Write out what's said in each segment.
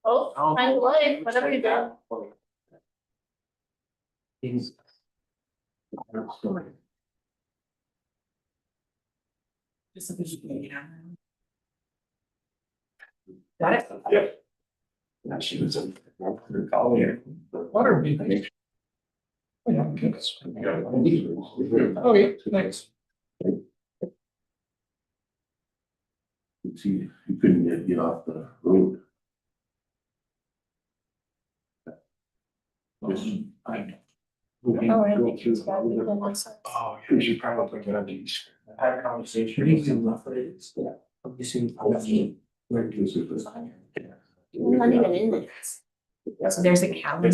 Oh, I would, whatever you do. Got it? Yeah. Now she was in her college. What are we? Okay, thanks. See, you couldn't get off the road. I know. Oh, I think it's got to be the next one. Oh, you should probably get on these. I had a conversation. Yeah. You see, Where is it? I'm not even in it. So there's a calendar.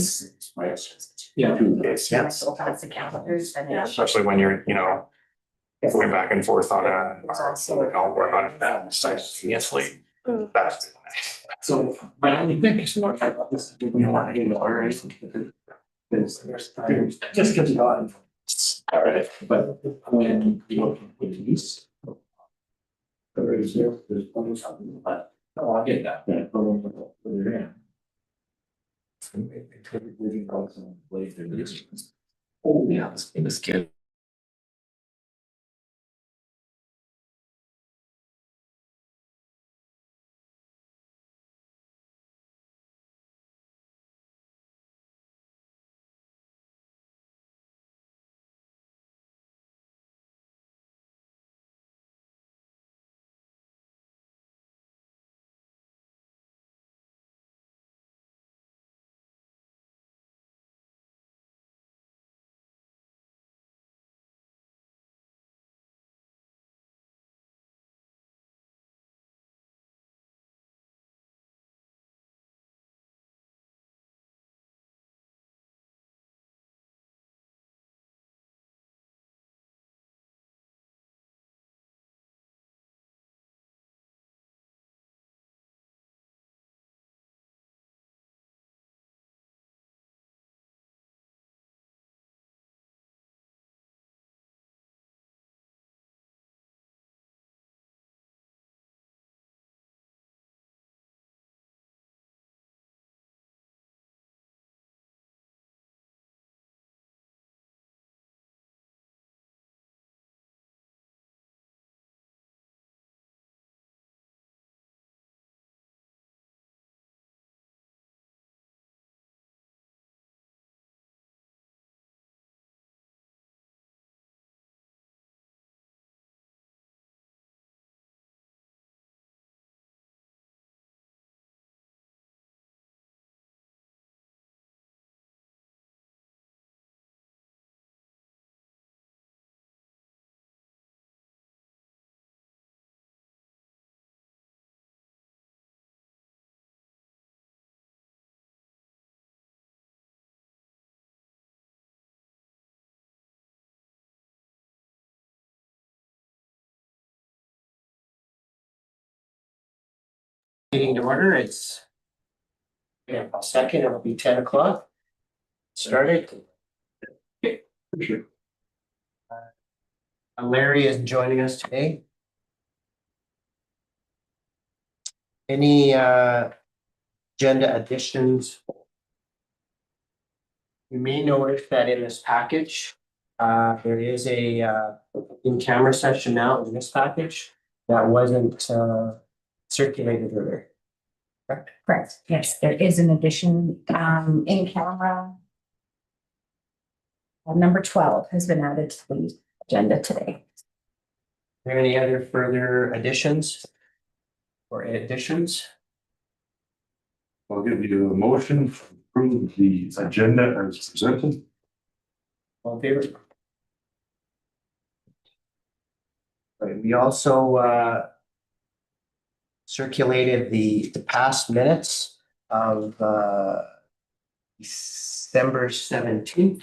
Yeah. Yes. So that's the calendars and then. especially when you're, going back and forth on work on that simultaneously. That's. So, my only thing is not about this, we don't want to get or anything. There's just because you on. All right, but when you look with these. There's probably something, but oh, I get that. Yeah, but when you're in. Oh, yeah, this kid. Meeting to order, it's. Yeah, a second, it'll be 10 o'clock. Started. Sure. Larry is joining us today. Any agenda additions? You may notice that in this package, there is a in-camera session now in this package that wasn't circulated earlier. Correct, yes, there is an addition, in camera. Number 12 has been added to the agenda today. Are there any other further additions? Or additions? I'll give you a motion to approve the agenda as presented. All in favor? Right, we also circulated the past minutes of December 17th.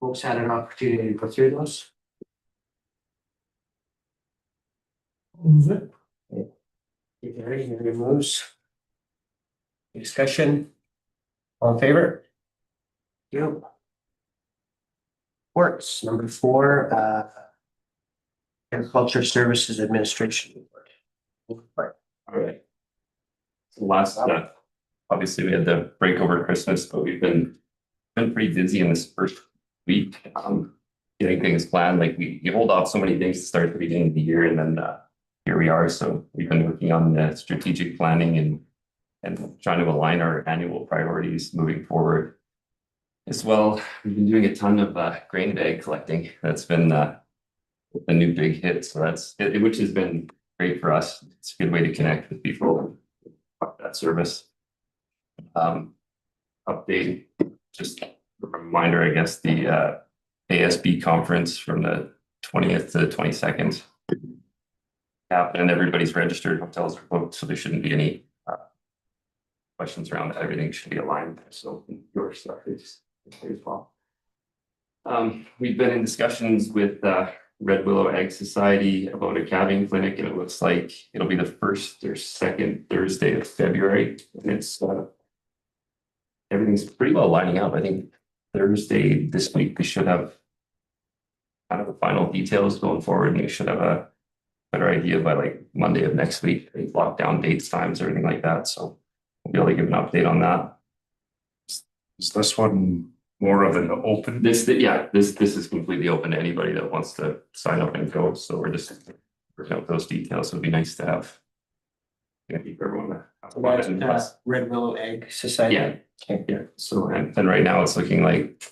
Folks had an opportunity to go through those. Any moves? Discussion? All in favor? You. Reports, number 4, Agriculture Services Administration Report. All right. last, obviously we had the break over Christmas, but we've been pretty busy in this first week. Getting things planned, like you hold off so many things to start at the beginning of the year, and then here we are. So we've been working on the strategic planning and trying to align our annual priorities moving forward. As well, we've been doing a ton of grain bag collecting. That's been a new big hit. So that's it, which has been great for us. It's a good way to connect with people about that service. Update, just a reminder, I guess, the ASB conference from the 20th to the 22nd. And everybody's registered, hotels are booked, so there shouldn't be any questions around that. Everything should be aligned. So your stuff is as well. We've been in discussions with Red Willow Ag Society about a calving clinic, and it looks like it'll be the first or second Thursday of February. And it's everything's pretty well lining up. I think Thursday this week we should have kind of the final details going forward, and we should have a better idea by like Monday of next week. They lock down dates, times, everything like that. So we'll be able to give an update on that. Is this one more of an open? This is completely open to anybody that wants to sign up and go. So we're just working out those details. So it'd be nice to have. Keep everyone. Red Willow Egg Society. Yeah. Okay. Yeah. So and right now it's looking like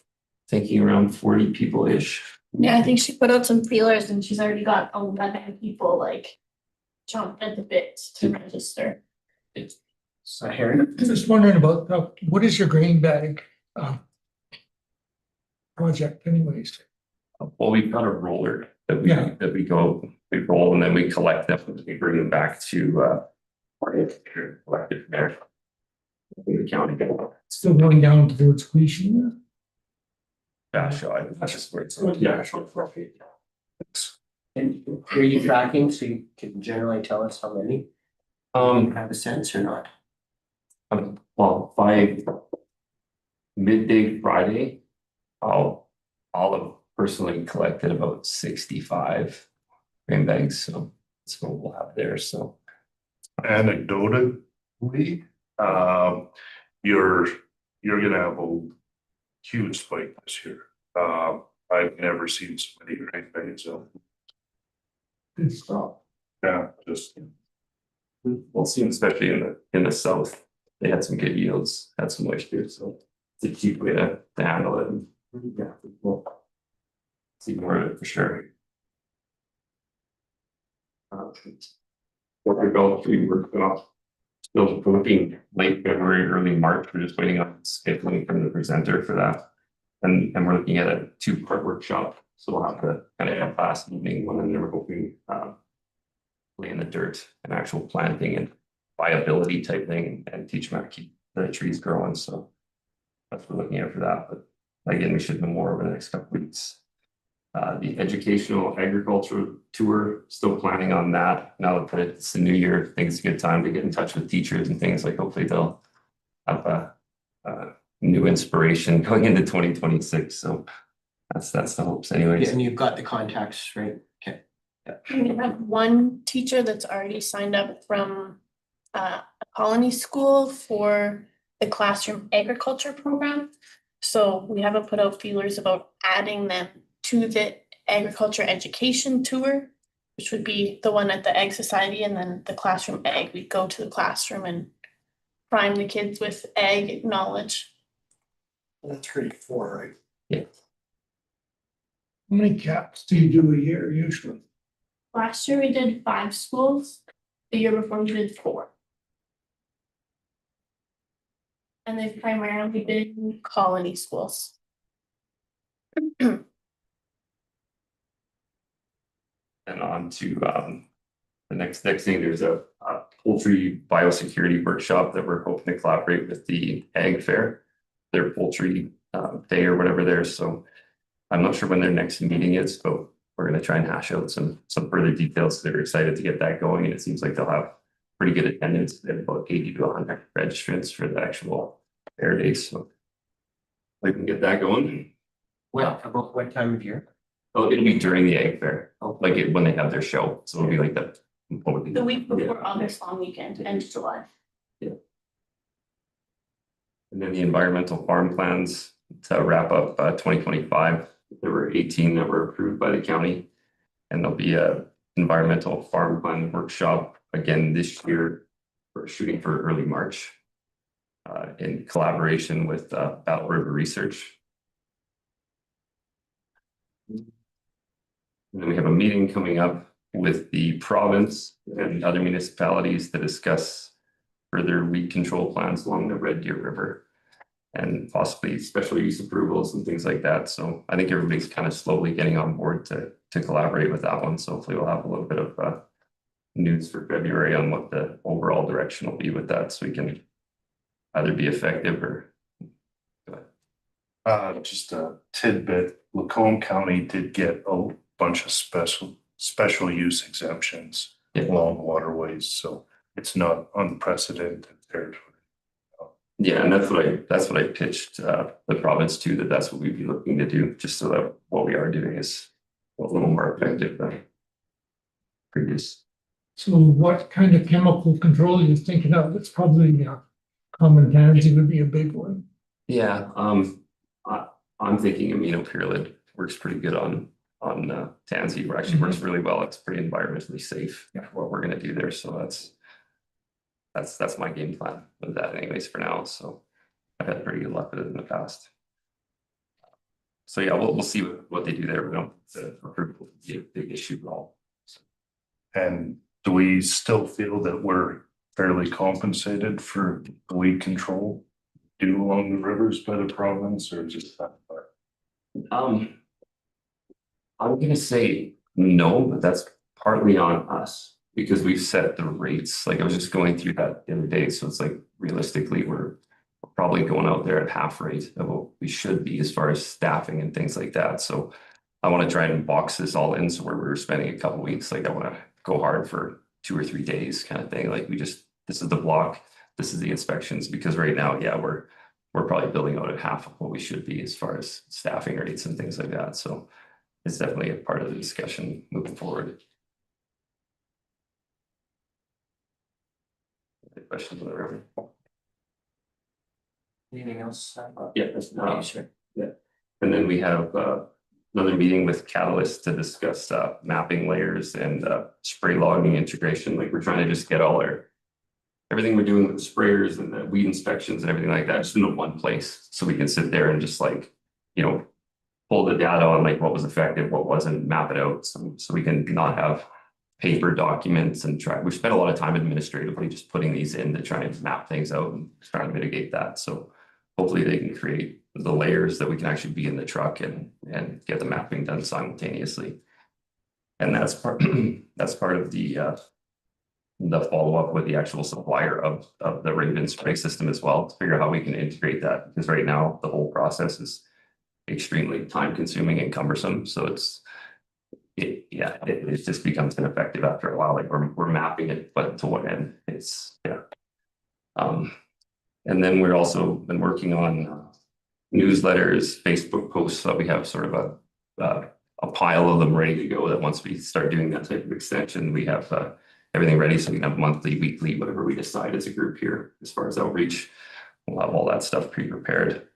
thinking around 40 people-ish. Yeah, I think she put out some feelers and she's already got 11 people like chomped at the bit to register. So Harry, Just wondering about, what is your grain bag project anyways? Well, we've got a roller that Yeah. we roll and then we collect them and we bring them back to collected there. In the county. Still going down towards Queechee? Gosh, that's just where it's. Yeah, sure. and are you tracking so you can generally tell us how many? Have a sense or not? Well, by midday Friday, I'll have personally collected about 65 grain bags, so that's what we'll have there. So Anecdotally, you're gonna have a huge spike this year. I've never seen so many grain bags. So Good stuff. yeah, just we'll see, especially in the south, they had some good yields, had some moisture, so it's a cheap way to handle it. And, yeah, we'll see more of it for sure. What we go, we worked off. Still looking late February, early March. We're just waiting on scheduling from the presenter for that. And we're looking at a 2-part workshop. So we'll have to kind of have last evening one, and then we're hoping lay in the dirt and actual planting and viability type thing and teach them how to keep the trees growing. So that's what we're looking at for that. But again, we should know more over the next couple of weeks. The educational agriculture tour, still planning on that. Now that it's the new year, I think it's a good time to get in touch with teachers and things. Like hopefully they'll have a new inspiration going into 2026. So that's the hopes anyways. And you've got the contacts, right? Okay. We have one teacher that's already signed up from a colony school for the classroom agriculture program. So we haven't put out feelers about adding them to the agriculture education tour, which would be the one at the Ag Society, and then the classroom ag. We go to the classroom and prime the kids with ag knowledge. That's grade 4, right? Yeah. How many caps do you do a year usually? Last year we did 5 schools. The year before we did 4. And they've primarily been colony schools. And on to the next thing, there's a poultry biosecurity workshop that we're hoping to collaborate with the Ag Fair, their poultry day or whatever there. So I'm not sure when their next meeting is, but we're going to try and hash out some further details. They're excited to get that going, and it seems like they'll have pretty good attendance. They have about 80 to 100 registrants for the actual fair days. So we can get that going. About what time of year? Oh, it'll be during the Ag Fair, like when they have their show. So it'll be like that. The week before August long weekend, end of July. And then the environmental farm plans to wrap up 2025. There were 18 that were approved by the county. And there'll be a environmental farm plan workshop again this year. We're shooting for early March in collaboration with Battle River Research. And then we have a meeting coming up with the province and other municipalities to discuss further weed control plans along the Red Deer River and possibly special use approvals and things like that. So I think everybody's kind of slowly getting on board to collaborate with that one. So hopefully we'll have a little bit of news for February on what the overall direction will be with that, so we can either be effective or. Just a tidbit, Lacombe County did get a bunch of special use exemptions along waterways, so it's not unprecedented territory. Yeah, and that's what I pitched the province to, that's what we'd be looking to do, just so that what we are doing is a little more effective than previous. So what kind of chemical control are you thinking of? It's probably common tansy would be a big one. Yeah, I'm thinking aminopyrrolid works pretty good on tansy. It actually works really well. It's pretty environmentally safe for what we're going to do there. So that's my game plan with that anyways for now. So I've had pretty good luck with it in the past. So yeah, we'll see what they do there. We don't the approval be a big issue at all. So. And do we still feel that we're fairly compensated for the weed control due along the rivers by the province, or just that part? I'm gonna say no, but that's partly on us because we've set the rates. Like I was just going through that the other day, so it's like realistically we're probably going out there at half rate of what we should be as far as staffing and things like that. So I want to try and box this all in, so where we're spending a couple weeks, like I want to go hard for 2 or 3 days kind of thing. Like this is the block, this is the inspections, because right now, yeah, we're probably building out at half of what we should be as far as staffing rates and things like that. So it's definitely a part of the discussion moving forward. Any questions on the river? Anything else? Yeah, that's sure. Yeah. And then we have another meeting with Catalyst to discuss mapping layers and spray logging integration. Like we're trying to just get everything we're doing with the sprayers and the weed inspections and everything like that just in one place, so we can sit there and just like, pull the data on like what was effective, what wasn't, map it out, so we can not have paper documents and we spent a lot of time administratively just putting these in to try and map things out and try to mitigate that. So hopefully they can create the layers that we can actually be in the truck and get the mapping done simultaneously. And that's part of the follow-up with the actual supplier of the Raven spray system as well, to figure out how we can integrate that, because right now the whole process is extremely time consuming and cumbersome. So it just becomes ineffective after a while. Like we're mapping it, but to what end? And then we're also been working on newsletters, Facebook posts, so we have sort of a pile of them ready to go, that once we start doing that type of extension, we have everything ready, so we can have monthly, weekly, whatever we decide as a group here as far as outreach. We'll have all that stuff pre-prepared.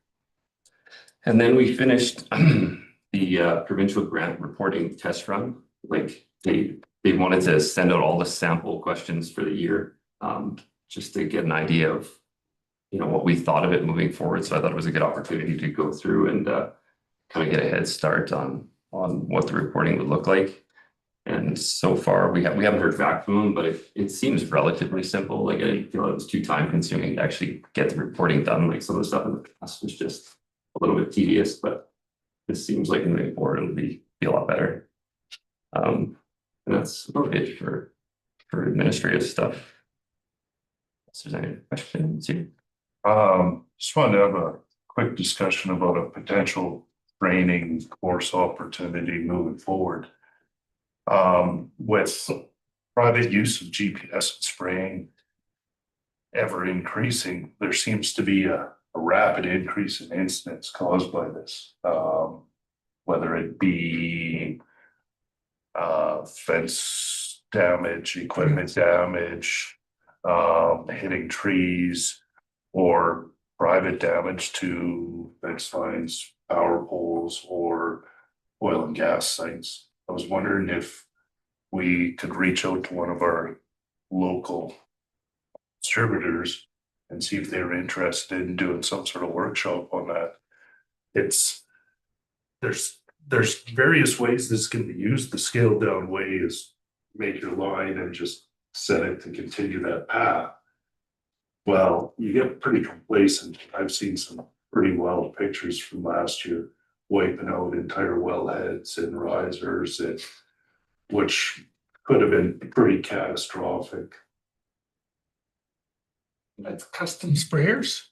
And then we finished the provincial grant reporting test run. Like they wanted to send out all the sample questions for the year, just to get an idea of what we thought of it moving forward. So I thought it was a good opportunity to go through and kind of get a head start on what the reporting would look like. And so far we haven't heard back from them, but it seems relatively simple. Like I didn't feel it was too time consuming to actually get the reporting done. Like some of the stuff in the past was just a little bit tedious, but this seems like moving forward it'll be a lot better. And that's about it for administrative stuff. So there's any questions here? Just wanted to have a quick discussion about a potential training course opportunity moving forward. With private use of GPS and spraying ever increasing, there seems to be a rapid increase in incidents caused by this, whether it be fence damage, equipment damage, hitting trees or private damage to fence lines, power poles, or oil and gas sites. I was wondering if we could reach out to one of our local distributors and see if they were interested in doing some sort of workshop on that. There's various ways this can be used. The scaled down way is make your line and just set it to continue that path. Well, you get pretty complacent. I've seen some pretty wild pictures from last year, wiping out entire wellheads and risers, and which could have been pretty catastrophic. That's custom sprayers,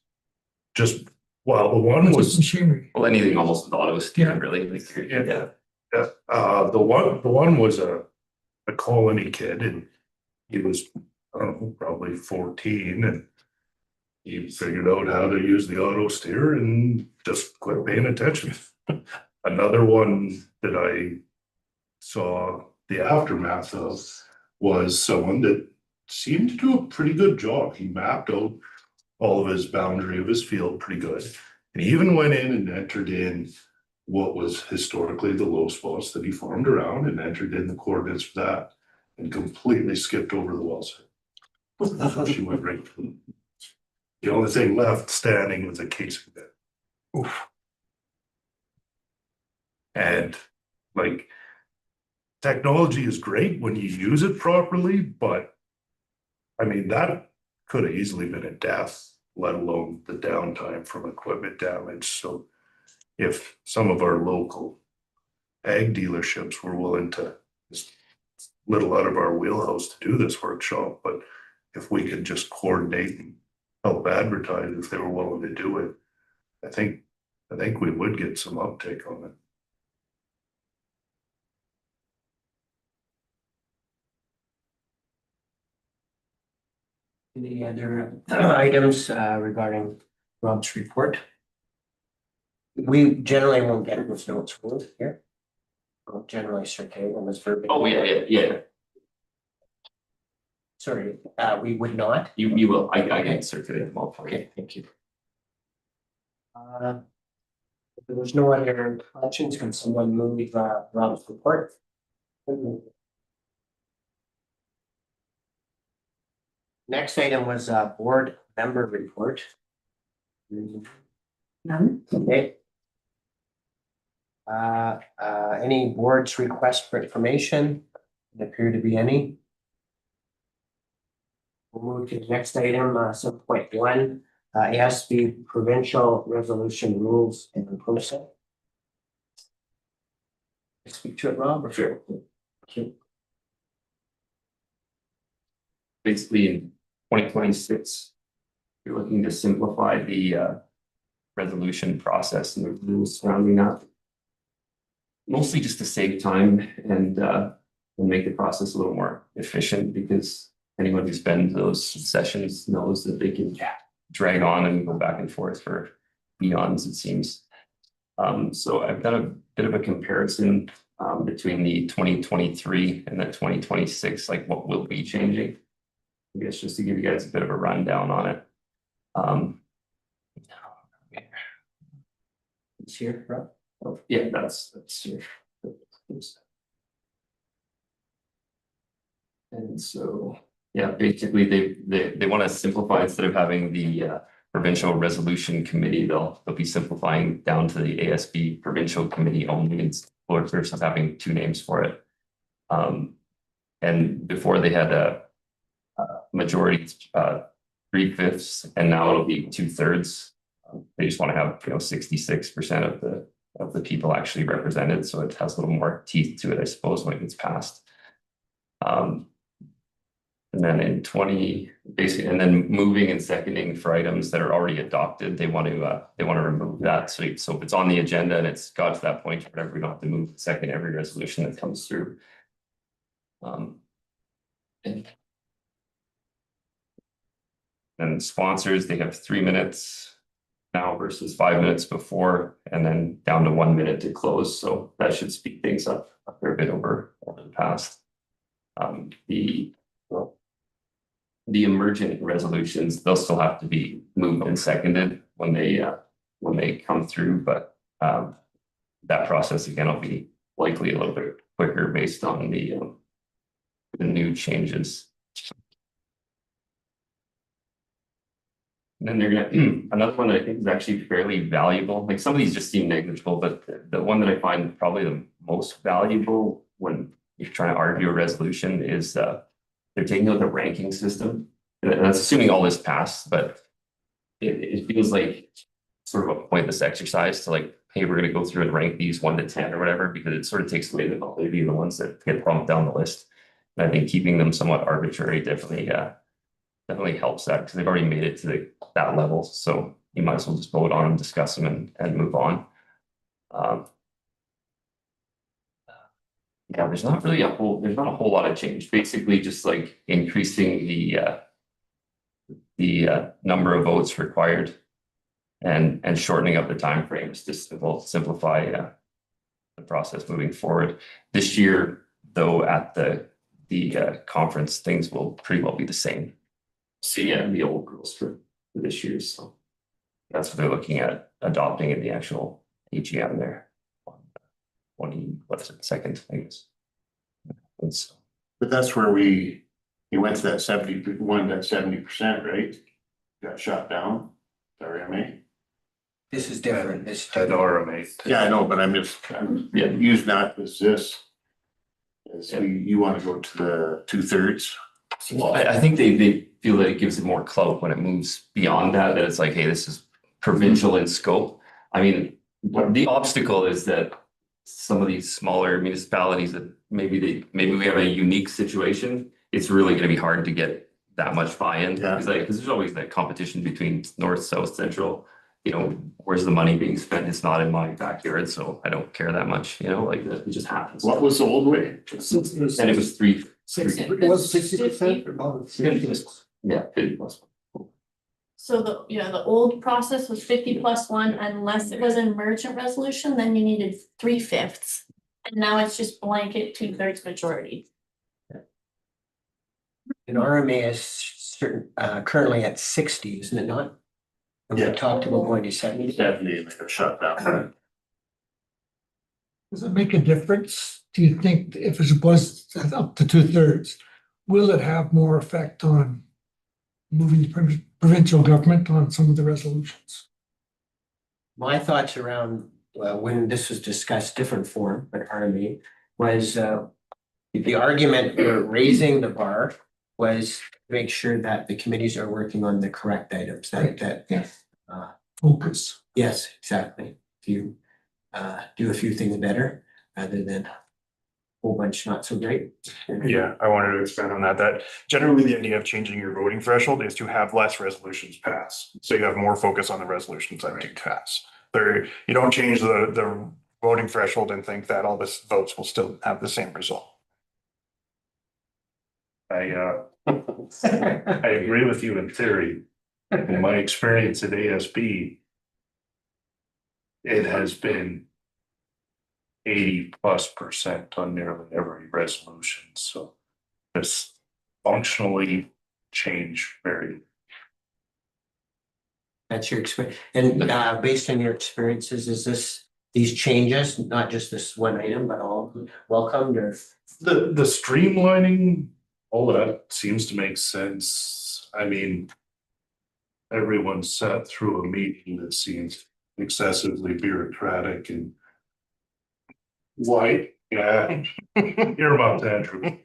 Just, well, the one just was, machinery. Well, anything almost with auto steer, Yeah. really. Like, yeah, the one was a colony kid, and he was, I don't know, probably 14, and he figured out how to use the auto steer and just quit paying attention. Another one that I saw the aftermath of was someone that seemed to do a pretty good job. He mapped out all of his boundary of his field pretty good. And he even went in and entered in what was historically the low spots that he farmed around and entered in the coordinates for that and completely skipped over the well site. She went right through. The only thing left standing was a casing bed. Oof. And like, technology is great when you use it properly, but I mean, that could have easily been a death, let alone the downtime from equipment damage. So if some of our local ag dealerships were willing to, it's a little out of our wheelhouse to do this workshop, but if we could just coordinate and help advertise if they were willing to do it, I think we would get some uptake on it. Any other items regarding Rob's report? We generally won't get those notes ruled here. We'll generally circulate them as verbatim. Oh, yeah. Sorry, we would not. You will. I can circulate them all for you. Okay, thank you. If there's no other questions, can someone move Rob's report? Next item was board member report. None? Okay. Any board's request for information? There appear to be any. We'll move to the next item, 7.1, ASB provincial resolution rules and process. Speak to it, Rob, or? Sure. Okay. Basically, in 2026, you're looking to simplify the resolution process and the rules surrounding that. Mostly just to save time and make the process a little more efficient, because anyone who's been to those sessions knows that they can drag on and go back and forth for eons, it seems. So I've done a bit of a comparison between the 2023 and the 2026, like what will be changing. I guess just to give you guys a bit of a rundown on it. It's here, Rob. Oh, yeah, that's here. And so, yeah, basically they want to simplify. Instead of having the provincial resolution committee, they'll be simplifying down to the ASB provincial committee only, or versus having two names for it. And before they had a majority, 3/5, and now it'll be 2/3. They just want to have 66% of the people actually represented, so it has a little more teeth to it, I suppose, when it gets passed. And then in 20, basically, and then moving and seconding for items that are already adopted, they want to remove that. So if it's on the agenda and it's got to that point, whatever, we don't have to move and second every resolution that comes through. And sponsors, they have 3 minutes now versus 5 minutes before, and then down to 1 minute to close. So that should speed things up a fair bit over the past. the emergent resolutions, they'll still have to be moved and seconded when they come through, but that process again will be likely a little bit quicker based on the new changes. And then they're gonna another one that I think is actually fairly valuable. Like some of these just seem negligible, but the one that I find probably the most valuable when you're trying to argue a resolution is they're taking out the ranking system. And that's assuming all this passed, but it feels like sort of a pointless exercise to like, hey, we're gonna go through and rank these 1 to 10 or whatever, because it sort of takes away the validity of the ones that get bumped down the list. And I think keeping them somewhat arbitrary definitely helps that, because they've already made it to that level. So you might as well just vote on them, discuss them, and move on. Yeah, there's not a whole lot of change. Basically, just like increasing the number of votes required and shortening up the time frames just to simplify the process moving forward. This year, though, at the conference, things will pretty well be the same. So yeah, the old rules for this year. So that's what they're looking at adopting in the actual AGM there. 2nd, I guess. But that's where we went to that 70%, right? Got shot down, RMA. This is different. This is At different. RMA. Yeah, I know, but I'm Yeah. using that as this. As you want to go to the 2/3. Well, I think they feel that it gives it more clout when it moves beyond that it's like, hey, this is provincial in scope. I mean, the obstacle is that some of these smaller municipalities that maybe we have a unique situation. It's really going to be hard to get that much buy-in. Yeah. Because there's always that competition between north, south, central. Where's the money being spent? It's not in my backyard, so I don't care that much. Like that, it just happens. What was the old way? And it was three. It was 60% or about 50%. Yeah, 50+. So the old process was 50+1, unless it was an emergent resolution, then you needed 3/5. And now it's just blanket 2/3 majority. And RMA is certain, currently at 60, isn't it not? And we Yeah. talked about going to 70. 70 and they got shut down. Does it make a difference? Do you think if it was up to 2/3, will it have more effect on moving the provincial government on some of the resolutions? My thoughts around when this was discussed, different form, but RMA was the argument for raising the bar was to make sure that the committees are working on the correct items. That Yes. Focus. yes, exactly. If you do a few things better rather than a whole bunch not so great. Yeah, I wanted to expand on that. That generally the idea of changing your voting threshold is to have less resolutions pass. So you have more focus on the resolutions that do pass. You don't change the voting threshold and think that all the votes will still have the same result. I agree with you in theory. In my experience at ASB, it has been 80+% on nearly every resolution, so this functionally change very. That's your experience. And based on your experiences, is these changes, not just this one item, but all welcomed or? The streamlining, all that seems to make sense. I mean, everyone sat through a meeting that seems excessively bureaucratic and white, yeah, you're about Andrew.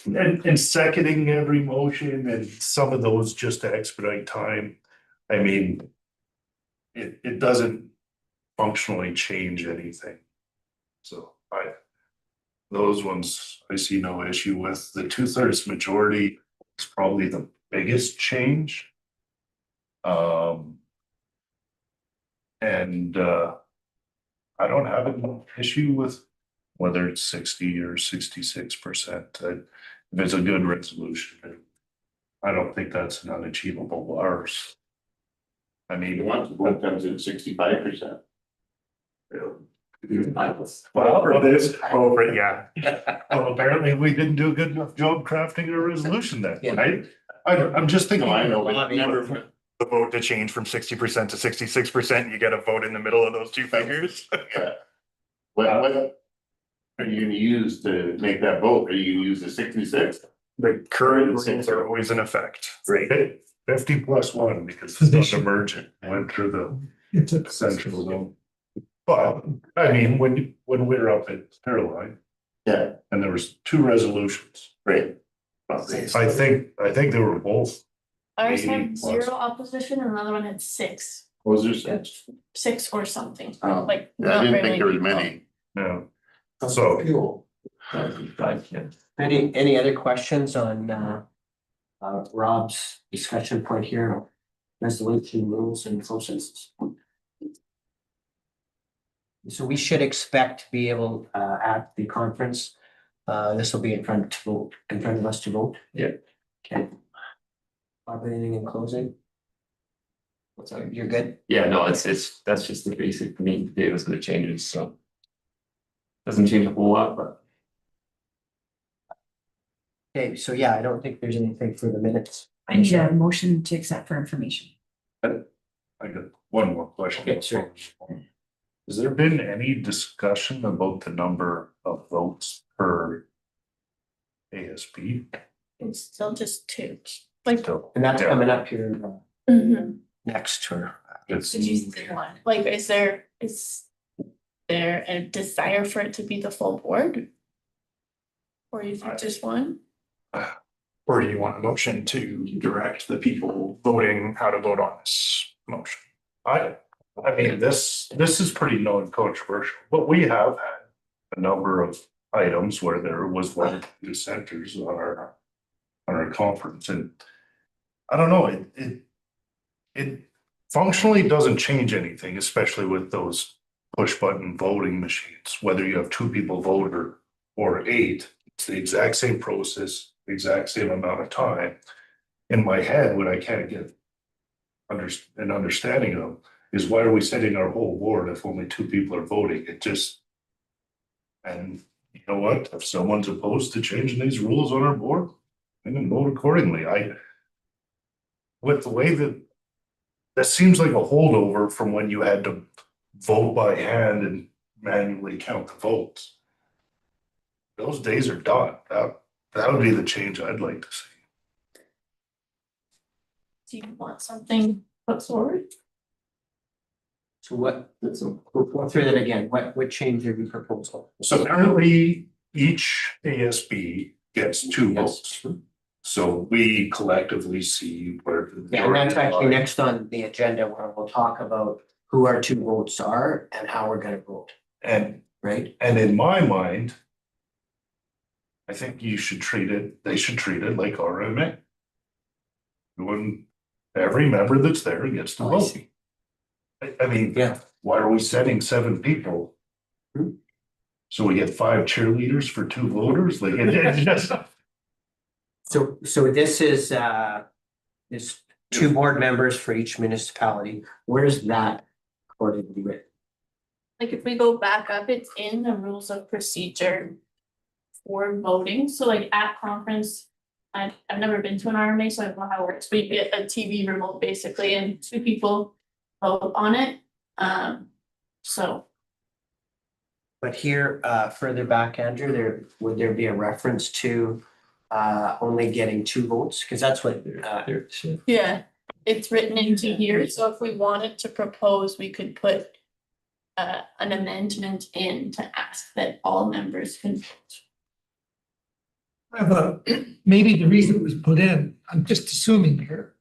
And seconding every motion and some of those just to expedite time. I mean, it doesn't functionally change anything. So those ones I see no issue with. The 2/3 majority is probably the biggest change. And I don't have an issue with whether it's 60 or 66%. If it's a good resolution, I don't think that's an unachievable bar. I mean, You want to vote comes in 65%. Well, it is, Oh, right, yeah. well, apparently we didn't do a good enough job crafting a resolution then, Yeah. right? I'm just thinking. No, I know, but never, The vote to change from 60% to 66%, you get a vote in the middle of those two figures. yeah. What are you gonna use to make that vote? Are you gonna use the 66? The current rules are always in effect. Right. 50+1 because For it's this not year. emergent, went through the It's a central zone. But, I mean, when we were up at Caroline Yeah, and there was 2 resolutions, great. I think they were both. Ours 80 had plus. 0 opposition and another one had 6, Was there six? 6 or something, Oh, like. yeah, I not didn't very think there was people. many. Yeah. So, Any other questions on Rob's discussion point here? Resolution rules and processes. So we should expect to be able at the conference. This will be in front of us to vote. Yeah. Okay. Bob, anything in closing? You're good? Yeah, no, that's just the basic meat and potatoes of the changes, so. Doesn't change a whole lot, but Okay, so yeah, I don't think there's anything for the minutes. I need a motion to accept for information. I got one more question. Okay, sure. Has there been any discussion about the number of votes per ASB? It's still just 2, like. And that's Yeah. coming up here Mhm. next or. It's, Did you say one? Like, is there a desire for it to be the full board? Or is it just one? Or do you want a motion to direct the people voting how to vote on this motion? I mean, this is pretty non-controversial, but we have had a number of items where there was one or two dissenters on our conference, and I don't know, it functionally doesn't change anything, especially with those push button voting machines, whether you have 2 people vote or 8, it's the exact same process, the exact same amount of time. In my head, what I can't get an understanding of is why are we setting our whole board if only 2 people are voting? It just, and you know what, if someone's opposed to changing these rules on our board, then can vote accordingly. With the way that seems like a holdover from when you had to vote by hand and manually count the votes. Those days are done. That would be the change I'd like to see. Do you want something put forward? So go through that again. What change are you proposing? So currently, each ASB gets 2 votes. So we collectively see where. Yeah, and that's actually next on the agenda where we'll talk about who our 2 votes are and how we're gonna vote, And right? in my mind, I think they should treat it like RMA. Every member that's there gets to Oh, I vote. see. I mean, Yeah. why are we setting 7 people? So we get 5 cheerleaders for 2 voters, like it just. So this is 2 board members for each municipality. Where's that according to written? Like, if we go back up, it's in the rules of procedure for voting, so like at conference. I've never been to an RMA, so I don't know how it works, we get a TV remote basically, and 2 people vote on it, so. But here, further back, Andrew, would there be a reference to only getting 2 votes? Because that's what Yeah, it's written into here, so if we wanted to propose, we could put an amendment in to ask that all members can vote. I have maybe the reason it was put in, I'm just assuming here,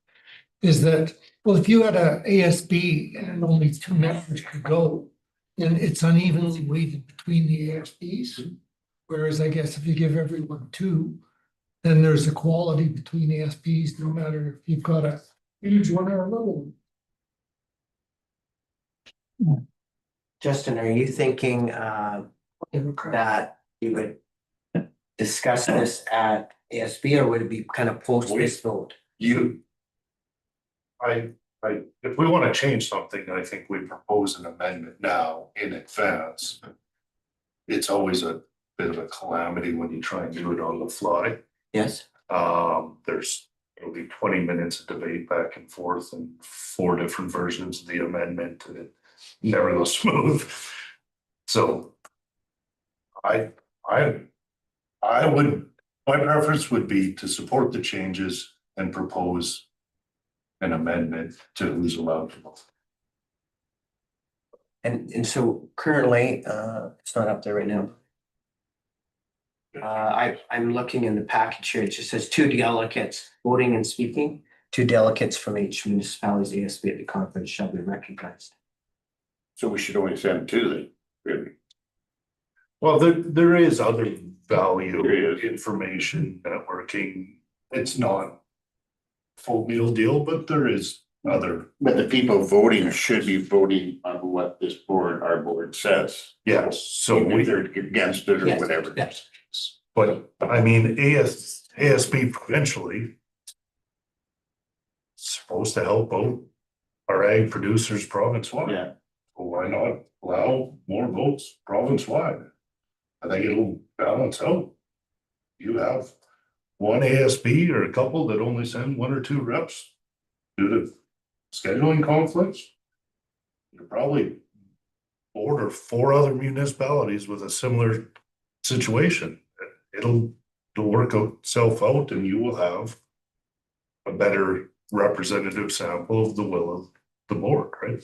is that, well, if you had a ASB and only 2 members could go, then it's unevenly weighted between the ASBs. Whereas I guess if you give everyone 2, then there's equality between ASBs, no matter if you've got a huge one or a little one. Justin, are you thinking that you would discuss this at ASB, or would it be kind of post this vote? I if we want to change something, I think we propose an amendment now in advance. It's always a bit of a calamity when you try and do it on the fly. Yes, It'll be 20 minutes of debate back and forth and 4 different versions of the amendment, and it never goes smooth. So I would, my preference would be to support the changes and propose an amendment to who's allowed to vote. and so currently, it's not up there right now. I'm looking in the package here, it just says 2 delegates voting and speaking. 2 delegates from each municipality's ASB at the conference shall be recognized. So we should only send 2 then, really. Well, there is other value There is. information, networking. It's not a full meal deal, but there is other. But the people voting should be voting on what this board, our board says. Yes, so Even if we, they're against it or Yes, whatever. yes. but I mean, ASB provincially supposed to help out our ag producers province-wide. Yeah, Well, why not allow more votes province-wide? I think it'll balance out. You have one ASB or a couple that only send 1 or 2 reps due to scheduling conflicts. You probably order 4 other municipalities with a similar situation. It'll work itself out and you will have a better representative sample of the will of the board, right?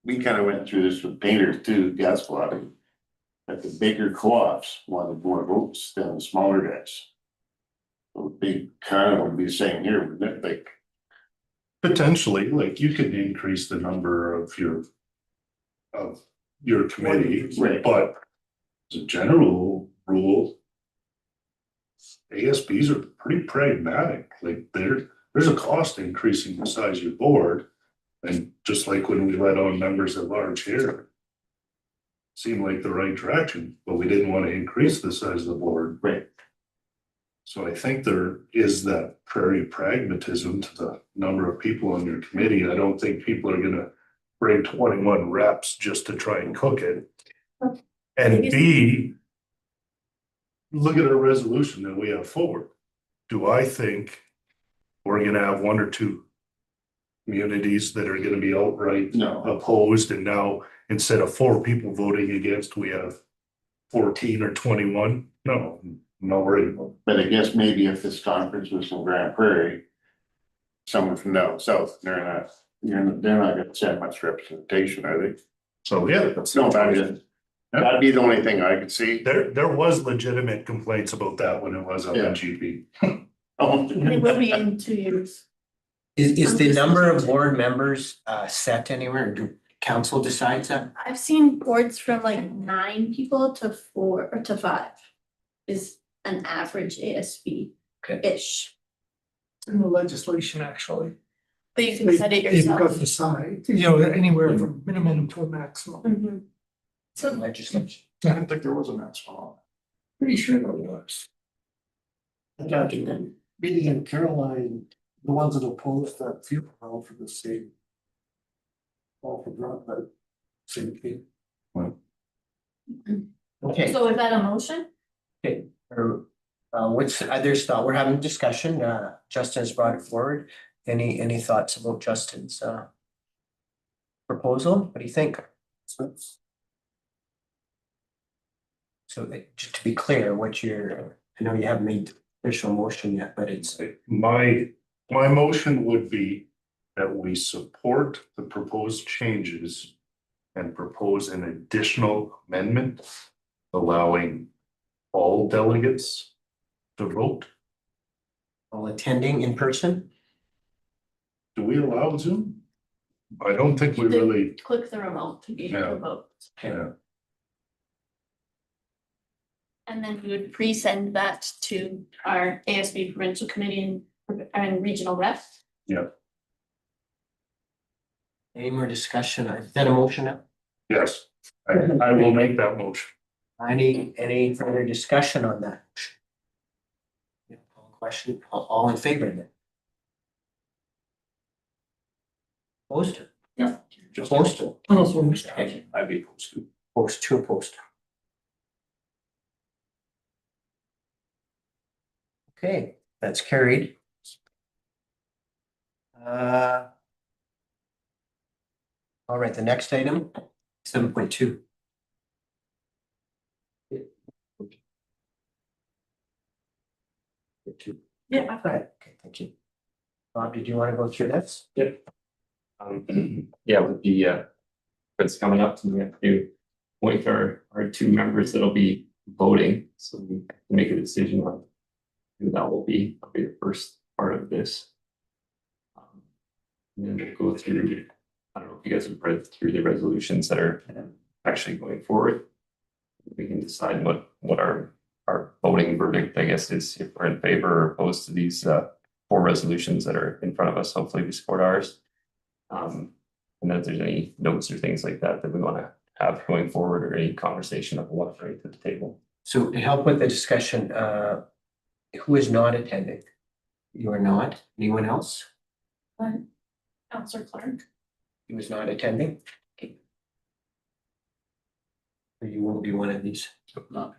we kind of went through this with painters too, gas lobby. But the bigger co-ops wanted more votes than the smaller guys. So they kind of would be saying here, wouldn't it? Like, Potentially, like you could increase the number of your committee, Right. but as a general rule, ASBs are pretty pragmatic, like there's a cost to increasing the size of your board. And just like when we let on members at large here, seemed like the right direction, but we didn't want to increase the size of the board. right, So I think there is that very pragmatism to the number of people on your committee. I don't think people are gonna bring 21 reps just to try and cook it. And B, look at our resolution that we have forward. Do I think we're gonna have 1 or 2 communities that are gonna be outright no, opposed, and now instead of 4 people voting against, we have 14 or 21? No, I'm not worried about it. but I guess maybe if this conference was from Grand Prairie. Someone from down south, they're not gonna send much representation, are they? So, yeah, that's No, that'd be the only thing I could see. there was legitimate complaints about that when it was up Yeah. in GP. Oh, They will be in 2 years. Is the number of board members set anywhere? Do council decides that? I've seen boards from like 9 people to 4 or to 5 is an average ASB-ish. In the legislation, actually. But you can set it They've got yourself. the side, you know, anywhere from minimum to a maximum. Mhm. So legislation. I don't think there was a maximum. Pretty sure there was. Meeting in Caroline, the ones that opposed that fuel oil for the state. All for drug, but same thing. Okay, So is that a motion? or what's others thought? We're having discussion. Justin's brought it forward. Any thoughts about Justin's proposal? What do you think? So just to be clear, I know you haven't made the official motion yet, but it's My motion would be that we support the proposed changes and propose an additional amendment allowing all delegates to vote. all attending in person. Do we allow Zoom? I don't think we really, Click the remote to be able Yeah. to vote. yeah, And then we would pre-send that to our ASB provincial committee and regional rep. Any more discussion? Is that a motion now? yes, I will make that motion. Any further discussion on that? Question, all in favor then? Opposed? Yeah. Opposed? Okay, I'd be opposed to. opposed, two opposed. Okay, that's carried. All right, the next item, 7.2. Yeah, I've got it. Okay, thank you. Bob, did you want to go through this? Yeah, with the what's coming up, we have to appoint our two members that'll be voting, so we can make a decision on who that will be. That'll be the first part of this. And then we'll go through, I don't know if you guys have read through the resolutions that are actually going forward. We can decide what our voting verdict, I guess, is, if we're in favor or opposed to these four resolutions that are in front of us. Hopefully we support ours. And then if there's any notes or things like that that we want to have going forward, or any conversation that we want to bring to the table. So to help with the discussion, who is not attending? You are not, anyone else? Counselor Clark. Who is not attending? Okay. So you won't be one of these. No.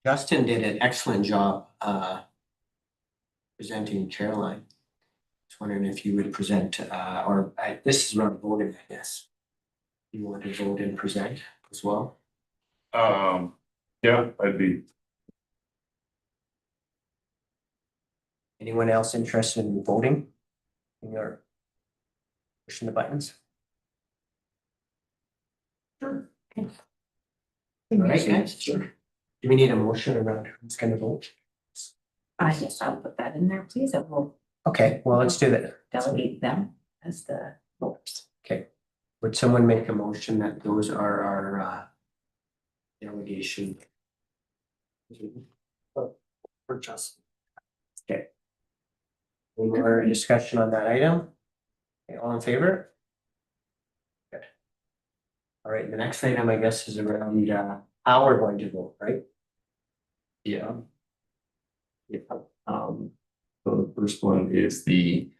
Justin did an excellent job presenting Caroline. Just wondering if you would present, this is not voting, I guess. You want to vote and present as well? Yeah, I'd be, Anyone else interested in voting? Or pushing the buttons? Sure. All right, guys. Sure. Do we need a motion around who's gonna vote? Yes, I'll put that in there, please. I will Okay, well, let's do that. delegate them as the voters. Okay. Would someone make a motion that those are our delegation? For Justin. Okay. Any more discussion on that item? Okay, all in favor? Good. All right, the next item, I guess, is around how we're going to vote, right? Yeah. Yeah. So the first one is the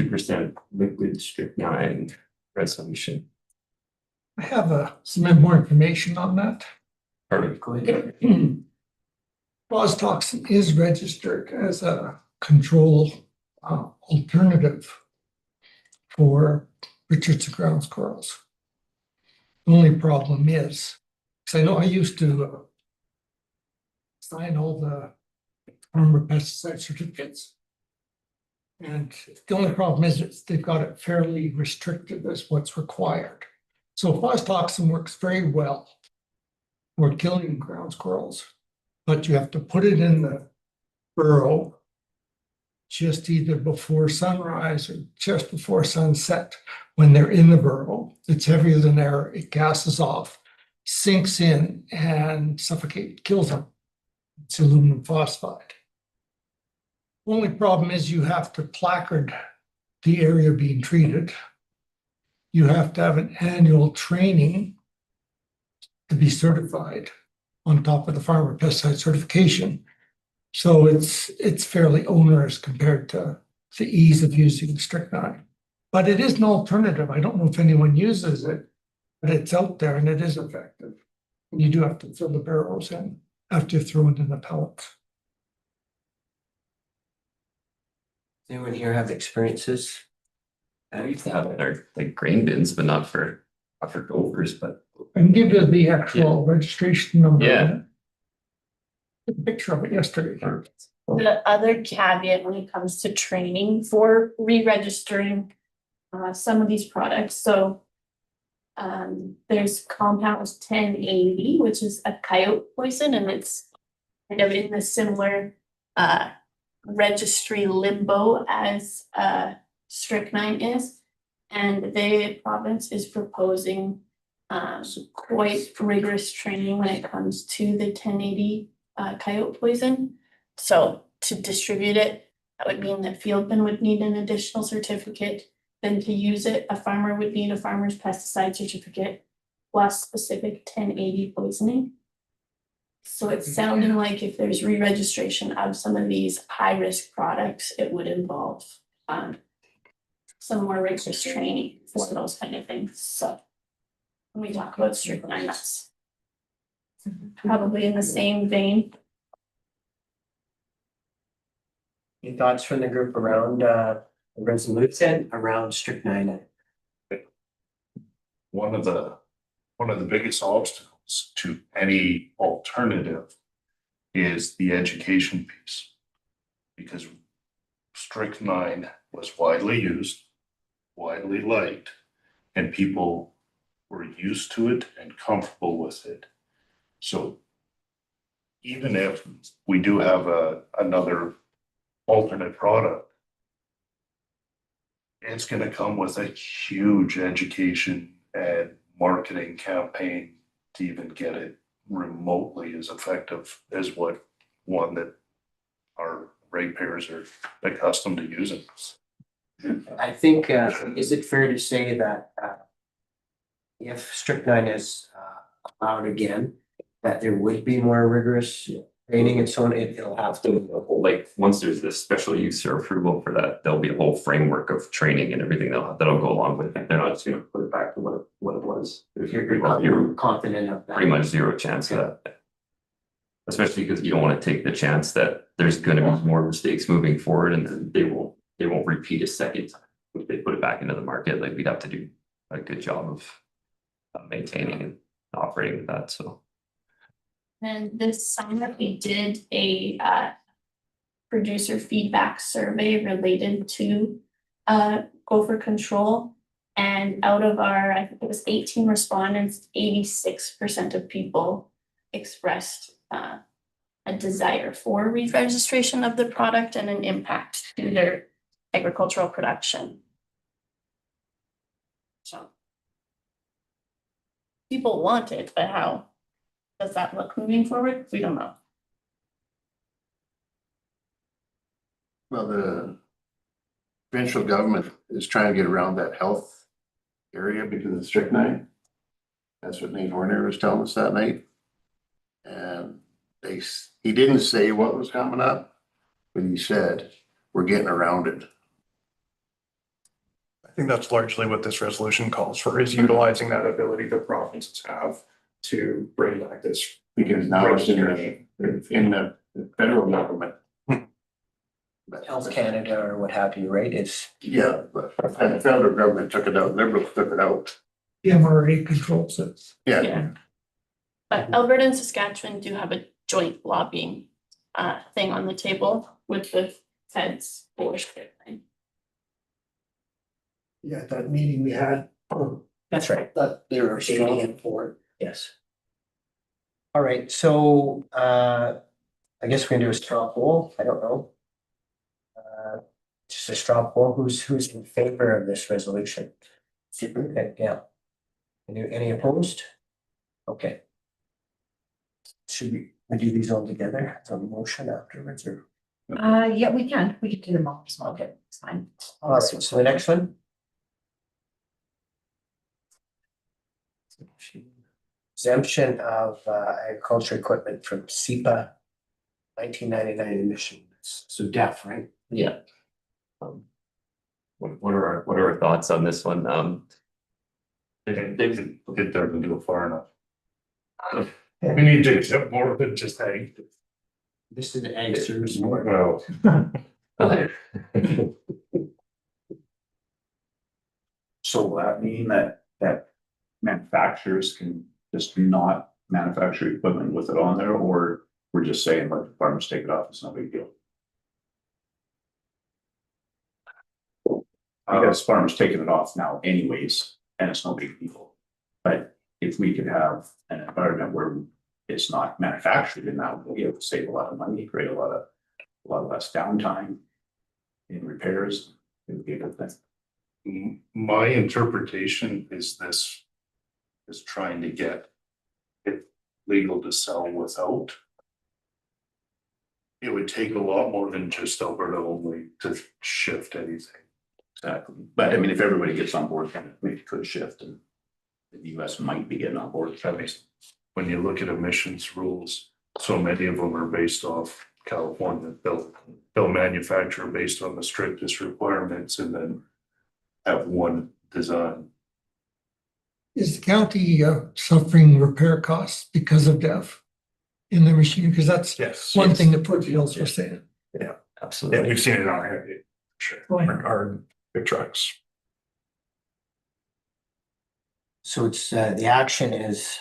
2% liquid strychnine resolution. I have some more information on that. Perfect. Go ahead. Toxin is registered as a control alternative for Richardson ground squirrels. The only problem is, because I know I used to sign all the farmer pesticide certificates. And the only problem is they've got it fairly restricted as what's required. So toxin works very well for killing ground squirrels, but you have to put it in the burrow just either before sunrise or just before sunset. When they're in the burrow, it's heavier than air, it gases off, sinks in and kills them. It's aluminum phosphide. Only problem is you have to placard the area being treated. You have to have an annual training to be certified on top of the farmer pesticide certification. So it's fairly onerous compared to the ease of using strychnine. But it is an alternative. I don't know if anyone uses it, but it's out there and it is effective. And you do have to fill the barrels in after you throw it in the pellets. Does anyone here have experiences? We used to have it in our like grain bins, but not for gophers, but I can give you the actual registration number. Yeah. A picture of it yesterday. The other caveat when it comes to training for re-registering some of these products, so there's compound 1080, which is a coyote poison, and it's kind of in the similar registry limbo as strychnine is, and the province is proposing quite rigorous training when it comes to the 1080 coyote poison. So to distribute it, that would mean that fieldmen would need an additional certificate. Then to use it, a farmer would need a farmer's pesticide certificate plus specific 1080 poisoning. So it's sounding like if there's re-registration of some of these high-risk products, it would involve some more rigorous training for those kind of things, so. When we talk about strychnine, that's probably in the same vein. Any thoughts from the group around the resolution around strychnine? One of the biggest obstacles to any alternative is the education piece. Because strychnine was widely used, widely liked, and people were used to it and comfortable with it. So even if we do have another alternate product, it's gonna come with a huge education and marketing campaign to even get it remotely as effective as what one that our ratepayers are accustomed to using. I think, is it fair to say that if strychnine is allowed again, that there would be more rigorous training and so on, it'll have to. Like, once there's this special use or approval for that, there'll be a whole framework of training and everything that'll go along with it. They're not just gonna put it back to what it was. There's You're confident of that. pretty much zero chance of that. Especially because you don't want to take the chance that there's gonna be more mistakes moving forward and then they won't repeat a second time. If they put it back into the market, like we'd have to do a good job of maintaining and operating with that, so. And this summer, we did a producer feedback survey related to gopher control. And out of our, I think it was 18 respondents, 86% of people expressed a desire for re-registration of the product and an impact to their agricultural production. So people want it, but how does that look moving forward? We don't know. Well, the provincial government is trying to get around that health area because of strychnine. That's what Nate Horner was telling us that night. And he didn't say what was coming up, but he said, we're getting around it. I think that's largely what this resolution calls for, is utilizing that ability that provinces have to bring back this. Because now it's in the federal government. Health Canada or what have you, right? It's Yeah, but the federal government took it out, Liberals took it out. The MRA controls it. Yeah, But Alberta and Saskatchewan do have a joint lobbying thing on the table with the feds for strychnine. Yeah, at that meeting we had, that's right. that they were strong for it. Yes. All right, so I guess we're gonna do a straw poll. I don't know. Just a straw poll. Who's in favor of this resolution? Okay, yeah. Any opposed? Okay. Should we do these all together as a motion afterwards or? Yeah, we can do them all, so okay, it's fine. All right, so the next one. Exemption of agriculture equipment from SEPA 1999 emissions. So DEF, right? Yeah. What are our thoughts on this one? It doesn't go far enough. We need to accept more than just ag. This is the ag service board. Well, So will that mean that manufacturers can just not manufacture equipment with it on there, or we're just saying let the farmers take it off, it's no big deal? I guess farmers taking it off now anyways, and it's no big deal. But if we could have an environment where it's not manufactured, and that we'll be able to save a lot of money, create a lot less downtime in repairs, it would be a good thing. my interpretation is this is trying to get it legal to sell without. It would take a lot more than just Alberta only to shift anything. Exactly. But I mean, if everybody gets on board, then it could shift, and the US might be getting on board. When you look at emissions rules, so many of them are based off California. They'll manufacture based on the strictest requirements and then have one design. Is the county suffering repair costs because of DEF in the machine? Because that's Yes. one thing that Foothills was saying. Yeah, Absolutely. we've seen it on our, sure, our big trucks. So it's, the action is,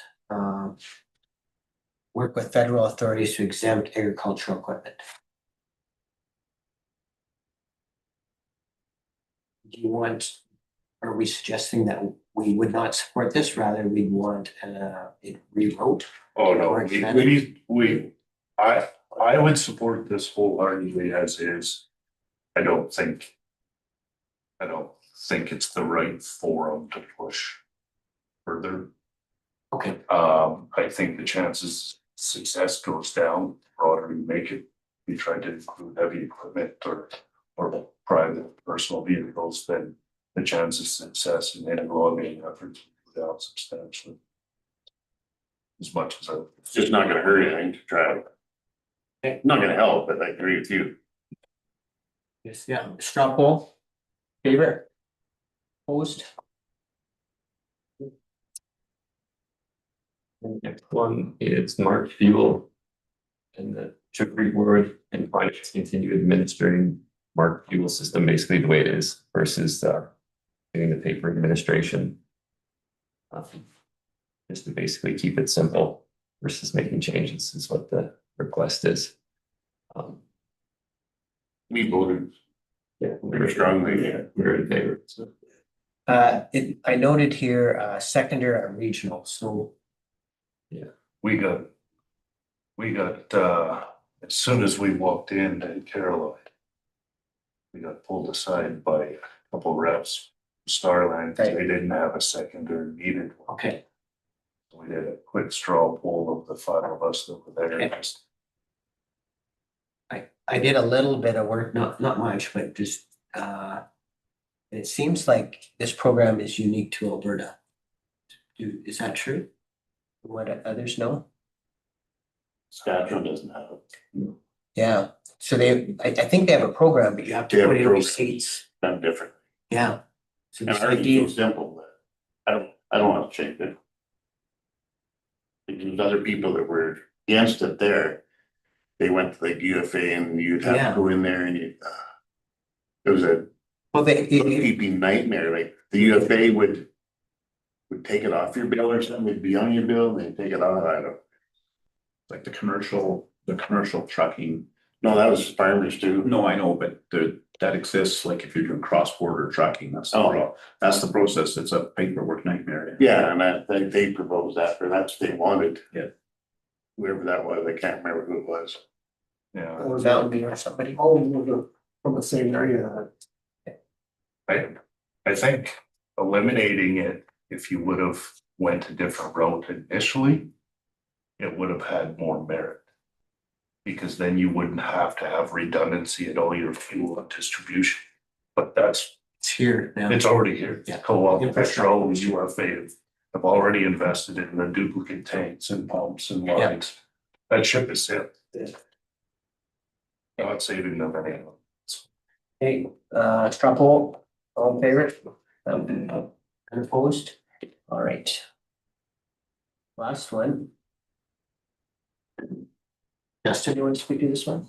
work with federal authorities to exempt agricultural equipment. Do you want, are we suggesting that we would not support this, rather we'd want, it rewrote? Oh, no, Or I would support this wholeheartedly as is. I don't think it's the right forum to push further. Okay, I think the chances of success goes down, the broader you make it. We try to include heavy equipment or private personal vehicles, then the chances of success in any lobbying efforts go down substantially. As much as It's just not gonna hurt anything to try. Not gonna help, but I agree with you. yes, yeah, straw poll, favor? Opposed? The next one is Mark Fuel. And the Sugary Board and Finance continue administering Mark Fuel system basically the way it is versus doing the paper administration. Just to basically keep it simple versus making changes is what the request is. We voted Yeah, pretty strongly, yeah. we're in favor. So. I noted here, secondary or regional, so we got, as soon as we walked in Caroline, we got pulled aside by a couple reps, Starland, they didn't have a seconder needed one. okay, We did a quick straw poll of the 5 of us that were there. Okay. I did a little bit of work, not much, but just, it seems like this program is unique to Alberta. Is that true? What others know? Saskatchewan doesn't have it. Yeah, so I think they have a program, but you have They to have put a in program. receipts, Done different. yeah. So And this ours is idea, so simple that I don't want to change it. There's other people that were against it there. They went to like UFA and you'd have Yeah. to go in there and it was a well, bookkeeping nightmare. Like the UFA would take it off your bill or something, it'd be on your bill, and they'd take it off. I don't. Like the commercial trucking. No, that was farmers too. No, I know, but that exists, like if you're doing cross-border trucking, that's the process. It's a paperwork nightmare. Yeah, and they proposed that, or that's what they wanted. Yeah. Whoever that was, I can't remember who it was. Yeah, that would be or somebody. All of them were from the same area. I think eliminating it, if you would have went a different route initially, it would have had more merit. Because then you wouldn't have to have redundancy at all your fuel and distribution. But It's here now. it's already here. Yeah. Co-op, Petrol, and UFA have already invested in the duplicate tanks and pumps and lines. That ship is sailed. Yeah. Not saving them any. Hey, straw poll, all in favor? Unopposed? All right. Last one. Justin, you want to speak to this one?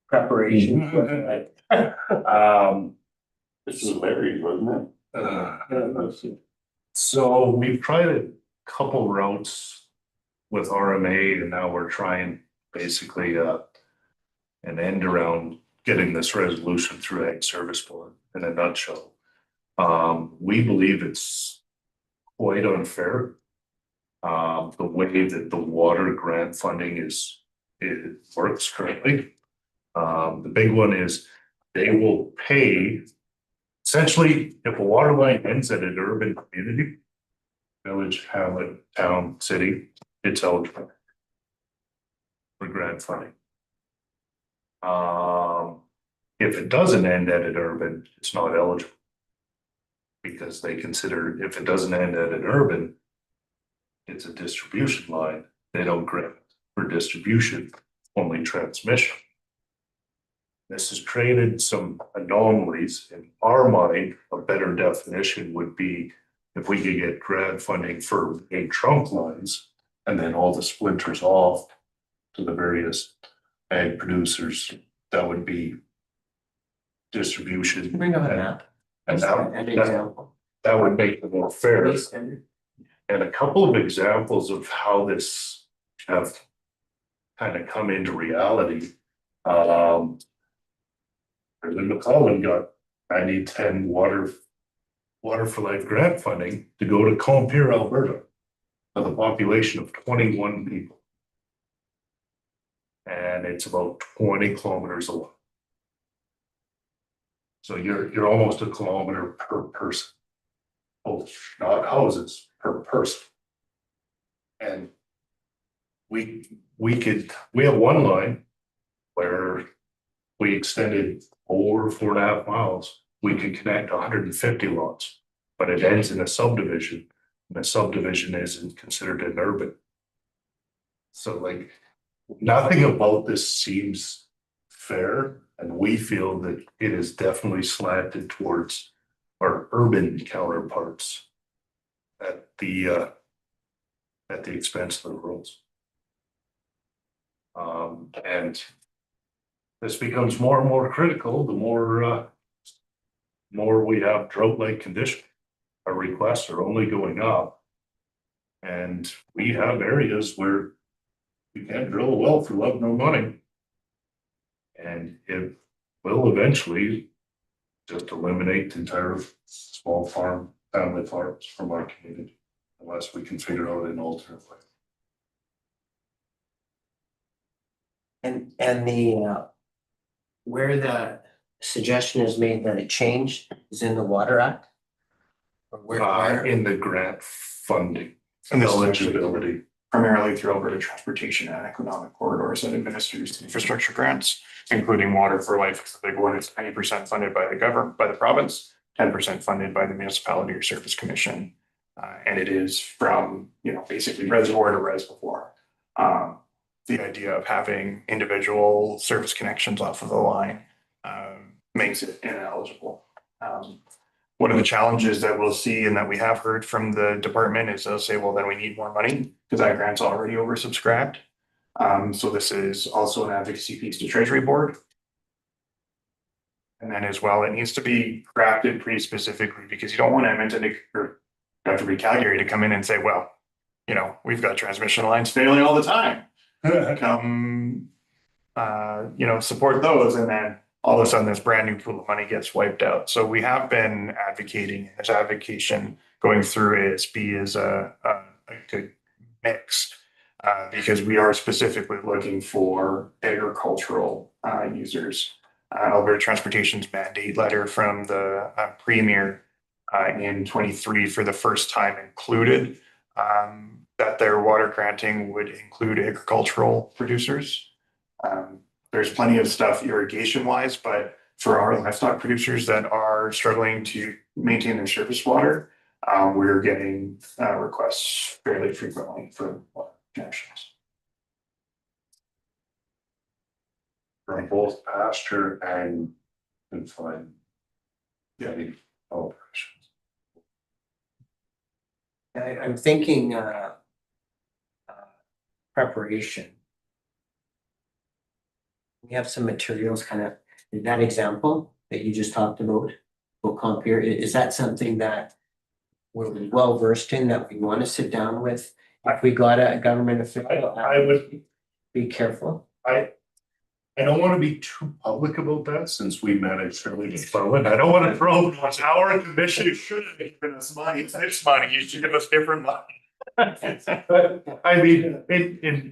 Preparation. This was Larry's, wasn't it? So we've tried a couple routes with RMA and now we're trying basically an end around getting this resolution through Ag Service Board in a nutshell. We believe it's quite unfair. The way that the water grant funding it works currently. The big one is they will pay, essentially, if a water line ends at an urban community, village, hamlet, town, city, it's eligible for grant funding. If it doesn't end at an urban, it's not eligible. Because they consider if it doesn't end at an urban, it's a distribution line they don't grant for distribution, only transmission. This has created some anomalies. In our mind, a better definition would be if we could get grant funding for main trunk lines and then all the splinters off to the various ag producers, that would be distribution. Bring up a map. And An example. that would make it more fair. And a couple of examples of how this have kind of come into reality. President McClellan got 90-10 water for life grant funding to go to Compier, Alberta, with a population of 21 people. And it's about 20 kilometers away. So you're almost a kilometer per person. Oh, not houses, per person. And we have one line where we extended over 4.5 miles. We could connect 150 lots, but it ends in a subdivision. And a subdivision isn't considered an urban. So like, nothing about this seems fair. And we feel that it is definitely slanted towards our urban counterparts at the expense of the rurals. And this becomes more and more critical the more we have drought-like conditions. Our requests are only going up, and we have areas where you can't drill a well for love nor money, and it will eventually just eliminate the entire small farm family farms from our community unless we can figure out an alternate way. And the where the suggestion is made that it changed is in the Water Act? Or where? In the grant funding And this is actually eligibility. primarily through Alberta Transportation and Economic Corridors that administers infrastructure grants, including Water for Life. It's the big one. It's 90% funded by the government, by the province, 10% funded by the municipality or service commission. And it is from, basically reservoir to reservoir. The idea of having individual service connections off of the line makes it ineligible. One of the challenges that we'll see and that we have heard from the department is they'll say, well, then we need more money because that grant's already oversubscribed. So this is also an advocacy piece to Treasury Board. And then as well, it needs to be crafted pretty specifically because you don't want Edmonton or Dr. Calgary to come in and say, well, we've got transmission lines failing all the time. Come, support those. And then all of a sudden this brand new pool of money gets wiped out. So we have been advocating, this advocation going through ASB is a good mix because we are specifically looking for agricultural users. Alberta Transportation's mandate letter from the Premier in 23 for the first time included that their water granting would include agricultural producers. There's plenty of stuff irrigation wise, but for our livestock producers that are struggling to maintain their surface water, we're getting requests fairly frequently for water connections. From both pasture and confined. Operations. I'm thinking preparation. We have some materials kind of, that example that you just talked about, Compier, is that something that we're well versed in that we want to sit down with? If we got a government official, I would be careful. I don't want to be too public about that since we manage Shirley McClellan. I don't want to throw our commission. You should have given us money. It's money. You should give us different money. But I mean,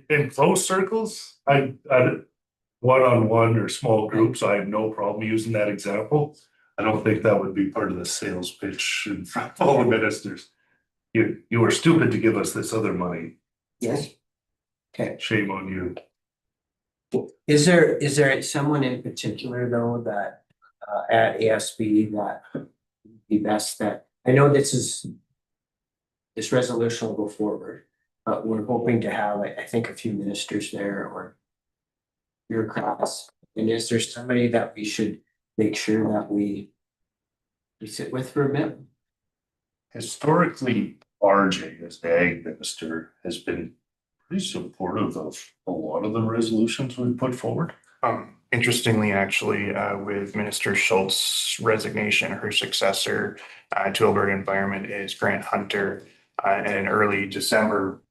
in close circles, I one-on-one or small groups, I have no problem using that example. I don't think that would be part of the sales pitch in front of all the ministers. You were stupid to give us this other money. Yes. Okay. Shame on you. Is there someone in particular though that at ASB that would be best that, I know this resolution will go forward, But we're hoping to have, I think, a few ministers there or bureaucrats. And is there somebody that we should make sure that we sit with for a bit? Historically, RJ, as the ag minister, has been pretty supportive of a lot of the resolutions we put forward. Interestingly, actually, with Minister Schultz's resignation, her successor to Alberta Environment is Grant Hunter. And in early December,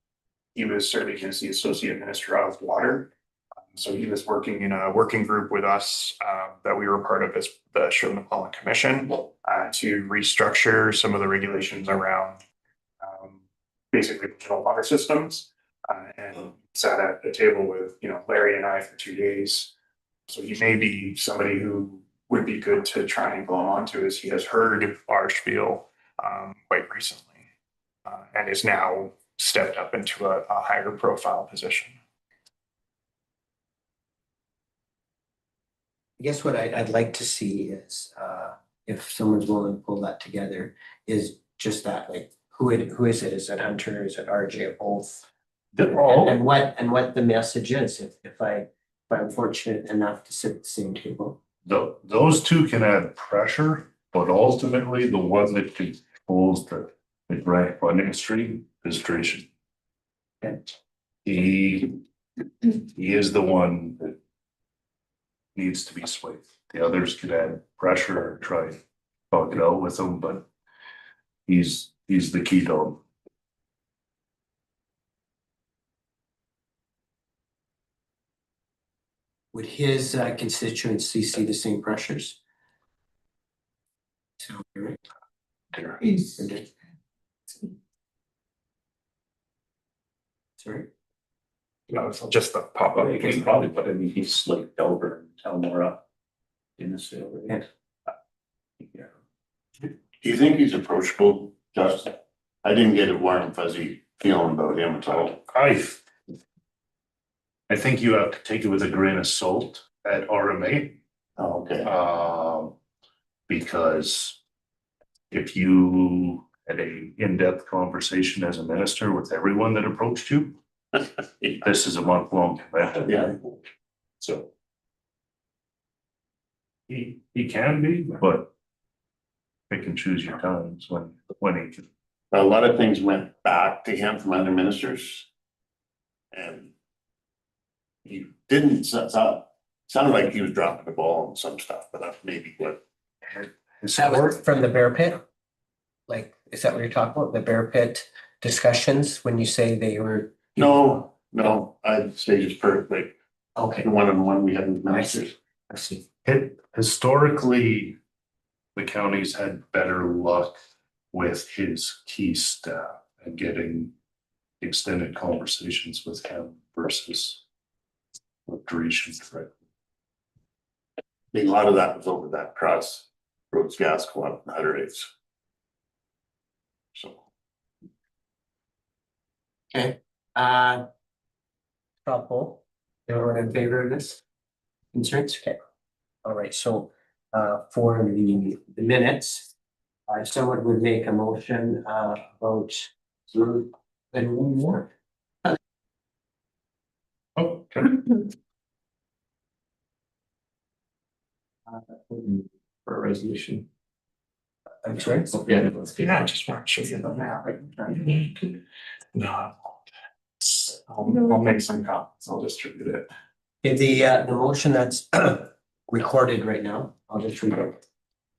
he was serving as the Associate Minister of Water. So he was working in a working group with us that we were part of as the Shirley-McClellan Commission to restructure some of the regulations around basically regional water systems. And sat at the table with, Larry and I for 2 days. So he may be somebody who would be good to try and glom onto, as he has heard our spiel quite recently and is now stepped up into a higher profile position. I guess what I'd like to see is, if someone's willing to pull that together, is just that, like, who is it? Is it Hunter? Is it RJ? Both? And what the message is, if I'm fortunate enough to sit at the same table. Those two can add pressure, but ultimately the one that controls the grant funding stream is Tracy. Okay. He is the one that needs to be swayed. The others could add pressure or try to talk it out with him, but he's the key dog. Would his constituency see the same pressures? So, right? He's, Okay. Sorry. No, it's just the pop up. Well, you can probably put him, he's slicked over and Elmora in the sale. Yeah. Yeah. Do you think he's approachable, Justin? I didn't get a warm fuzzy feeling about him at all. I think you have to take it with a grain of salt at RMA. Oh, okay. Because if you had a in-depth conversation as a minister with everyone that approached you, this is a month-long commitment. Yeah. So he can be, but pick and choose your times when he can. A lot of things went back to him from other ministers. And he didn't, sounded like he was dropping the ball on some stuff, but that's maybe what. That was from the bear pit? Like, is that what you're talking about? The bear pit discussions when you say they were? No, I'd say just perfect, Okay, the one-on-one we had with I ministers. see, I see. Historically, the county's had better luck with his key staff and getting extended conversations with him versus with Dreesh. I think a lot of that was over that cross roads gas co-op and Hutter rates. So. Okay, straw poll. Everyone in favor of this? Concerns? Okay. All right, so for the minutes, someone would make a motion about then one more. Oh, okay. For a resolution. I'm sorry. Yeah, let's do Yeah, I that. just want to show you the map. No. I'll make some copies. I'll distribute it. Okay, the motion that's recorded right now, I'll just read it.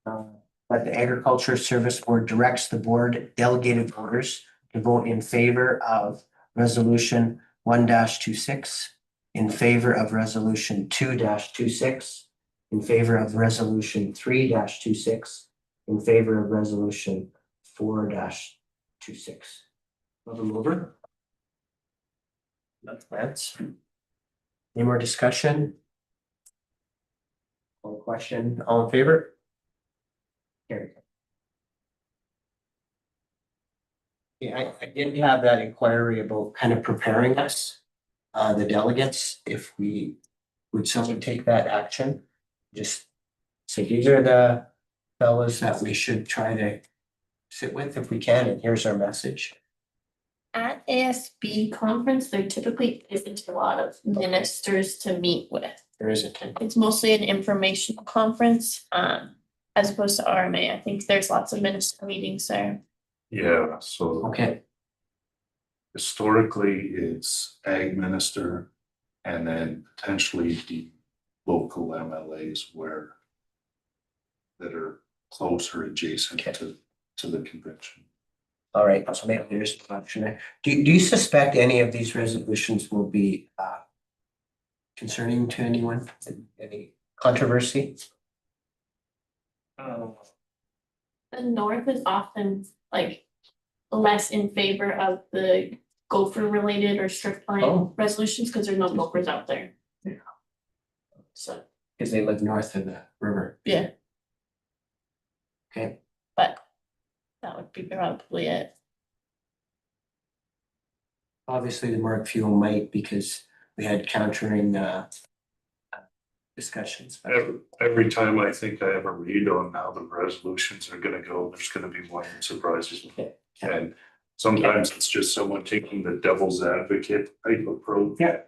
That the Agriculture Service Board directs the board delegated voters to vote in favor of resolution 1-26, in favor of resolution 2-26, in favor of resolution 3-26, in favor of resolution 4-26. Move them over. That's. Any more discussion? One question, all in favor? Carry. Yeah, I did have that inquiry about kind of preparing us, the delegates, if would someone take that action? Just say, these are the fellows that we should try to sit with if we can, and here's our message. at ASB conference, there typically isn't a lot of ministers to meet with. There isn't. It's mostly an informational conference, as opposed to RMA. I think there's lots of minister meetings there. Yeah, so Okay, historically, it's ag minister and then potentially the local MLAs where that are closer adjacent to the convention. all right, so maybe there's an option there. Do you suspect any of these resolutions will be concerning to anyone? Any controversy? The north is often like less in favor of the gopher related or strip line Oh. resolutions because there's no gophers out there. Yeah. So, Because they live north of the river. yeah, Okay, but that would be probably it. obviously the Mark fuel might because we had countering discussions. but- Every time I think I have a read on how the resolutions are gonna go, there's gonna be one that surprises me. Yeah. And sometimes it's just someone taking the devil's advocate type approach. Yeah.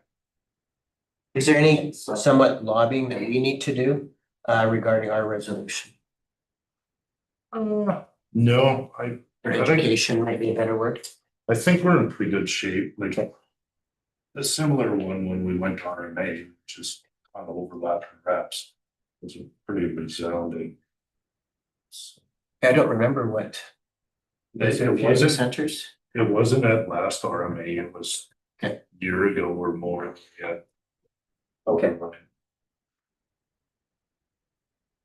Is there any somewhat lobbying that we need to do regarding our resolution? No, Or I think- education might be a better word. I think we're in pretty good shape, like. Okay. A similar one when we went to RMA, just kind of overlapped perhaps, was a pretty resounding. I don't remember what. Was it It data wasn't, centers? it wasn't at last RMA, it was. Okay. A year ago or more, yeah. Okay.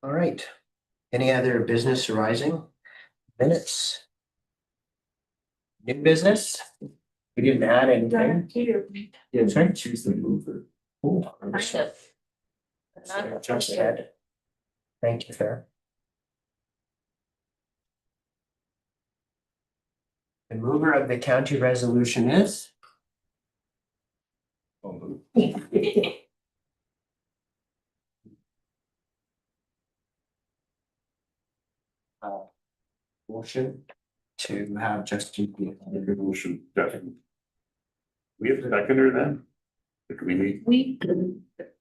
All right. Any other business arising? Minutes? New business? We didn't add anything. Yeah, sorry. Choose the mover. Oh, Kind of. Just said. Thank you, sir. The mover of the county resolution is? Motion to have Justin be a Motion, definitely. We have a seconder then? If we need. We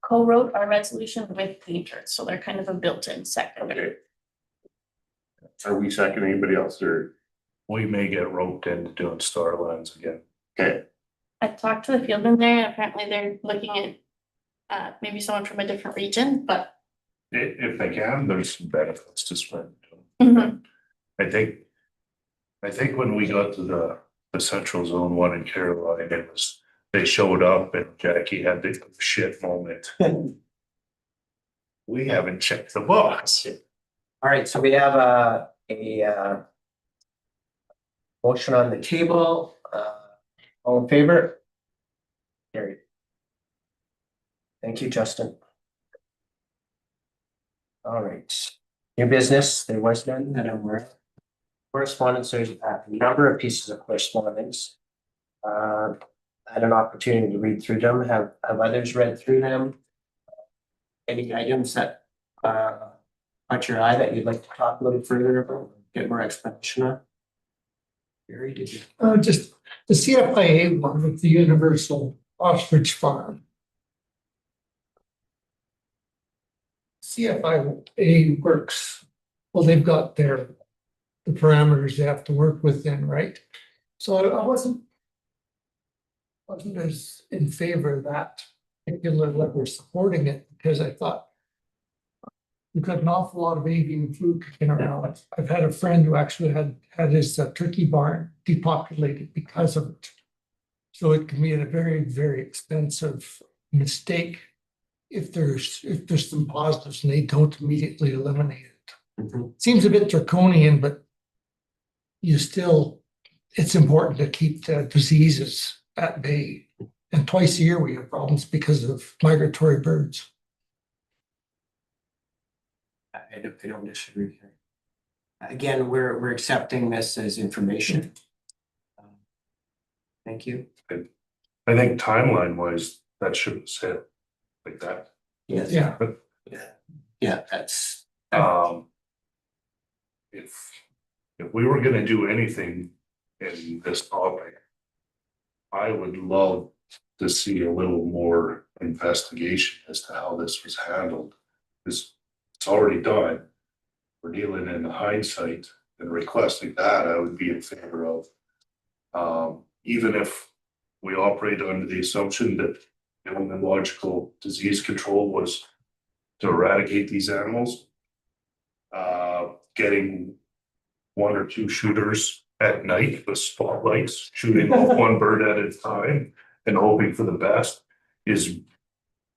co-wrote our resolution with painters, so they're kind of a built-in second. Okay. Are we seconding anybody else or? We may get roped into doing star lines again. Okay. I talked to the fieldman there, and apparently they're looking at maybe someone from a different region, but If they can, there's some benefits to spend. Mhm. I think when we got to the central zone one in Caroline, they showed up and Jackie had the shit moment. We haven't checked the box. All right, so we have a motion on the table. All in favor? Carried. Thank you, Justin. All right, new business, there was none that I'm aware of. Correspondence, there's a number of pieces of correspondence. I had an opportunity to read through them. Have others read through them? Any items that caught your eye that you'd like to talk a little further about, get more explanation on? Gary, did you? Just the CFIA one with the Universal Ostrich Farm. CFIA works, well, they've got the parameters they have to work within, right? So I wasn't as in favor of that particular level supporting it because I thought we've got an awful lot of avian flu kicking around. I've had a friend who actually had his turkey barn depopulated because of it. So it can be a very, very expensive mistake if there's some positives and they don't immediately eliminate it. Mhm. Seems a bit draconian, but it's important to keep the diseases at bay. And twice a year we have problems because of migratory birds. I don't disagree here. Again, we're accepting this as information. Thank you. I think timeline wise, that should have said like that. Yes. Yeah. Yeah, that's. If we were gonna do anything in this topic, I would love to see a little more investigation as to how this was handled. Because it's already done. We're dealing in hindsight and requesting that I would be in favor of. Even if we operate under the assumption that immunological disease control was to eradicate these animals. Getting one or two shooters at night with spotlights, shooting off one bird at a time and hoping for the best is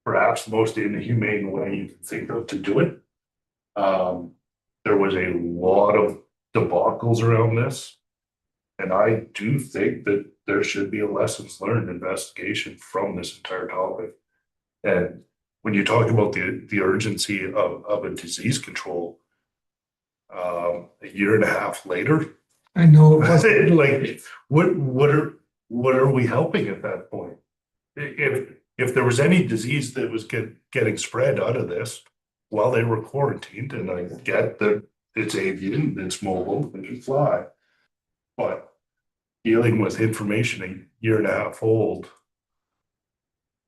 perhaps the most inhumane way you can think of to do it. There was a lot of debacles around this. And I do think that there should be a lessons learned investigation from this entire topic. And when you talk about the urgency of a disease control, a year and a half later, I know it wasn't. like what are we helping at that point? If there was any disease that was getting spread out of this while they were quarantined, and I get that it's avian, it's mobile, it can fly, but dealing with information a year and a half old,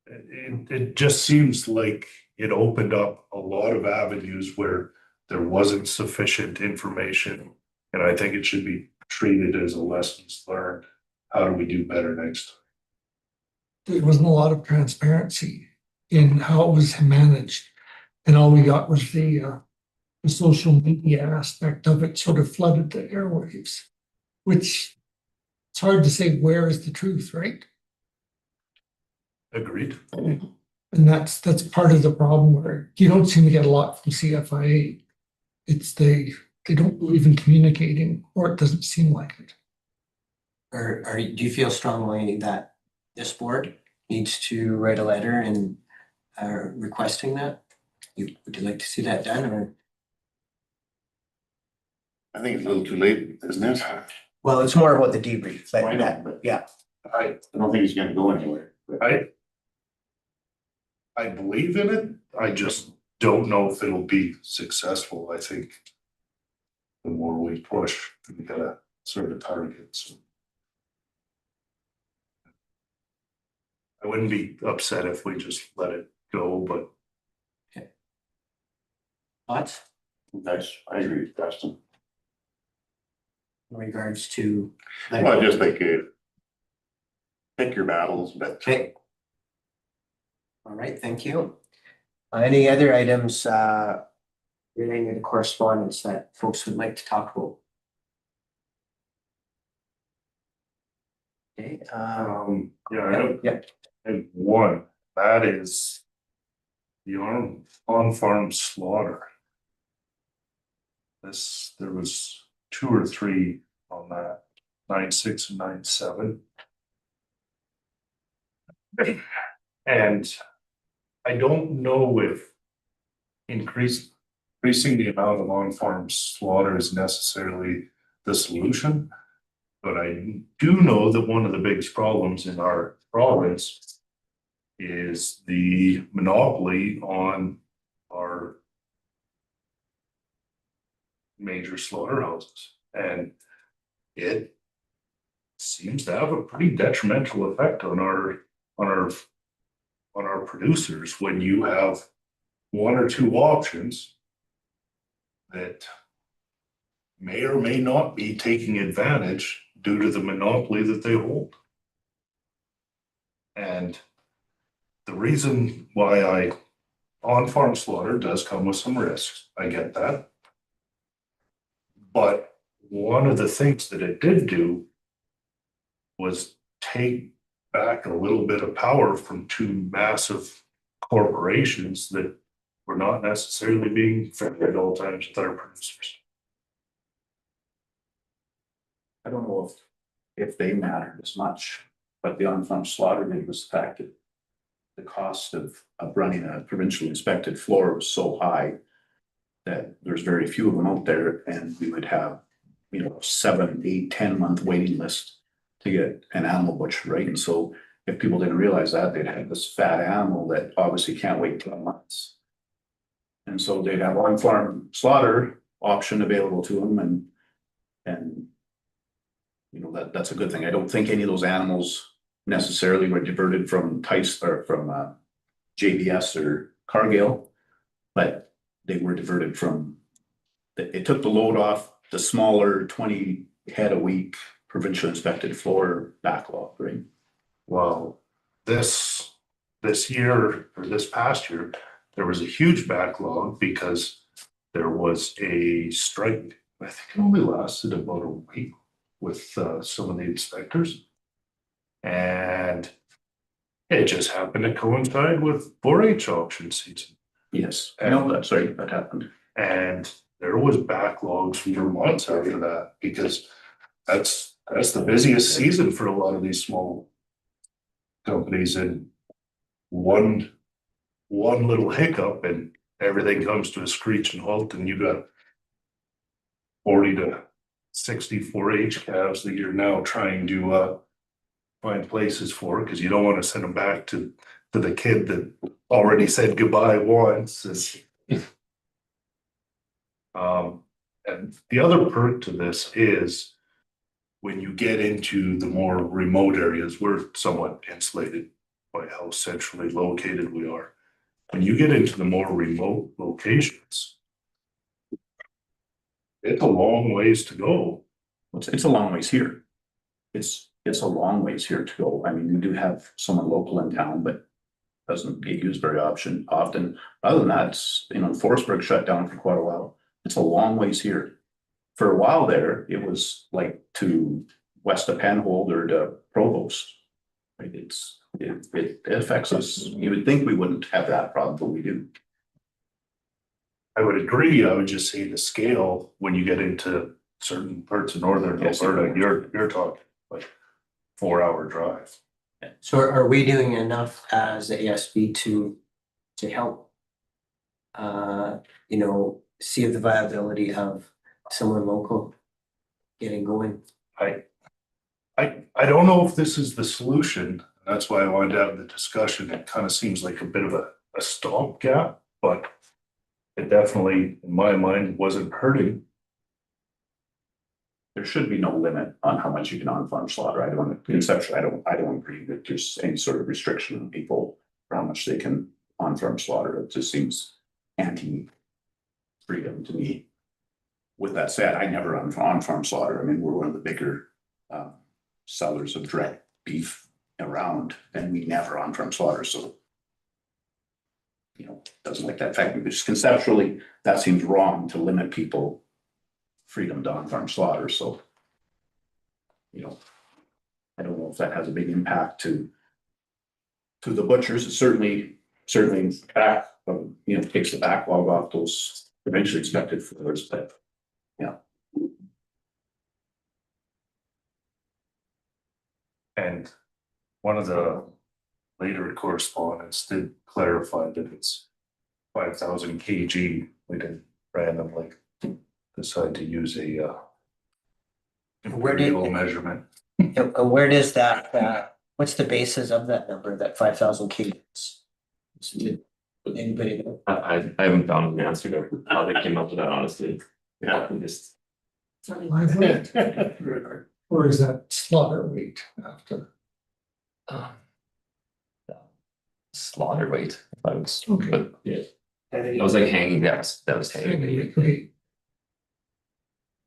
it just seems like it opened up a lot of avenues where there wasn't sufficient information. And I think it should be treated as a lessons learned. How do we do better next time? There wasn't a lot of transparency in how it was managed. And all we got was the social media aspect of it sort of flooded the airwaves, which it's hard to say where is the truth, right? Agreed. And that's part of the problem where you don't seem to get a lot from CFIA. It's they don't believe in communicating, or it doesn't seem like it. Or do you feel strongly that this board needs to write a letter and requesting that? Would you like to see that done, or? I think it's a little too late, isn't it? Well, it's more about the debrief, I like know, that, but yeah. I don't think it's gonna go anywhere. I believe in it. I just don't know if it'll be successful. I think the more we push, we gotta sort of targets. I wouldn't be upset if we just let it go, but Thoughts I agree with Dustin. in regards to? Well, just like pick your battles, but Okay. All right, thank you. Any other items relating to correspondence that folks would like to talk about? Okay, yeah, I have one. That is the on-farm slaughter. There was 2 or 3 on that, 9.6 and 9.7. And I don't know if increasing the amount of on-farm slaughter is necessarily the solution. But I do know that one of the biggest problems in our province is the monopoly on our major slaughterhouses. And it seems to have a pretty detrimental effect on our producers when you have 1 or 2 options that may or may not be taking advantage due to the monopoly that they hold. And the reason why on-farm slaughter does come with some risks, I get that. But one of the things that it did do was take back a little bit of power from 2 massive corporations that were not necessarily being fair at all times with our producers. I don't know if they mattered as much, but the on-farm slaughter did was the fact that the cost of running a provincially inspected floor was so high that there's very few of them out there, and we would have, 7, 8, 10-month waiting list to get an animal butchered, right? And so if people didn't realize that, they'd have this fat animal that obviously can't wait 10 months. And so they'd have on-farm slaughter option available to them, and that's a good thing. I don't think any of those animals necessarily were diverted from Tice or from JBS or Cargill, but they were diverted from, it took the load off the smaller 20 head a week provincial inspected floor backlog, right? Well, this year or this past year, there was a huge backlog because there was a strike. I think it only lasted about a week with some of the inspectors. And it just happened to coincide with 4-H auction season. Yes, I know that, sorry, that happened. And there was backlogs for months after that because that's the busiest season for a lot of these small companies, and one little hiccup and everything comes to a screeching halt, and you got 40 to 60 4-H calves that you're now trying to find places for, because you don't want to send them back to the kid that already said goodbye once. And the other perk to this is when you get into the more remote areas, we're somewhat insulated by how centrally located we are. When you get into the more remote locations, it's a long ways to go. It's a long ways here. It's a long ways here to go. I mean, we do have someone local in town, but doesn't get used very often. Other than that, it's, you know, Forestburg shut down for quite a while. It's a long ways here. For a while there, it was like to west of Penhold or to Provost. Right? It affects us. You would think we wouldn't have that problem, but we do. I would agree. I would just say the scale, when you get into certain parts of northern Yes. Alberta, you're talking like 4-hour drive. So are we doing enough as the ASB to help? You know, see the viability of someone local getting going? I don't know if this is the solution. That's why I wanted to have the discussion. It kind of seems like a bit of a stopgap, but it definitely, in my mind, wasn't hurting. There should be no limit on how much you can on-farm slaughter. I don't agree that there's any sort of restriction on people for how much they can on-farm slaughter. It just seems anti-freedom to me. With that said, I never on-farm slaughter. I mean, we're one of the bigger sellers of direct beef around, and we never on-farm slaughter. So, you know, doesn't like that fact. Just conceptually, that seems wrong to limit people freedom to on-farm slaughter. So, you know, I don't know if that has a big impact to the butchers. It certainly back, you know, takes the backlog off those eventually expected floors, but yeah. And one of the later correspondence did clarify that it's 5,000 kg. We didn't randomly decide to use a imperial measurement. And where does that, what's the basis of that number, that 5,000 kilos? Did anybody know? I haven't found an answer to how they came up with that, honestly. Yeah. I'm just Or is that slaughter weight after? slaughter weight. If I was, Okay. but yeah, that was like hanging. That was hanging. Okay.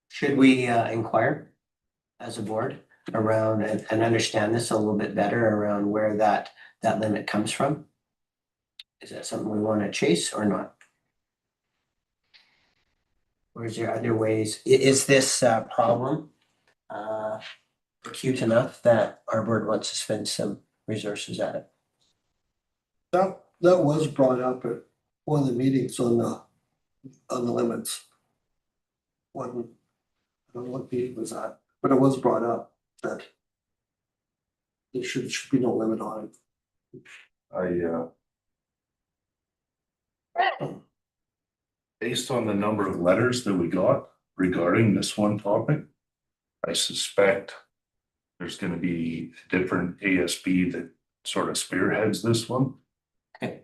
Should we inquire as a board around and understand this a little bit better around where that limit comes from? Is that something we want to chase or not? Or is there other ways? Is this problem acute enough that our board wants to spend some resources at it? That was brought up at one of the meetings on the limits. I don't know what meeting was that, but it was brought up that there should be no limit on it. Based on the number of letters that we got regarding this one topic, I suspect there's going to be a different ASB that sort of spearheads this one. Okay.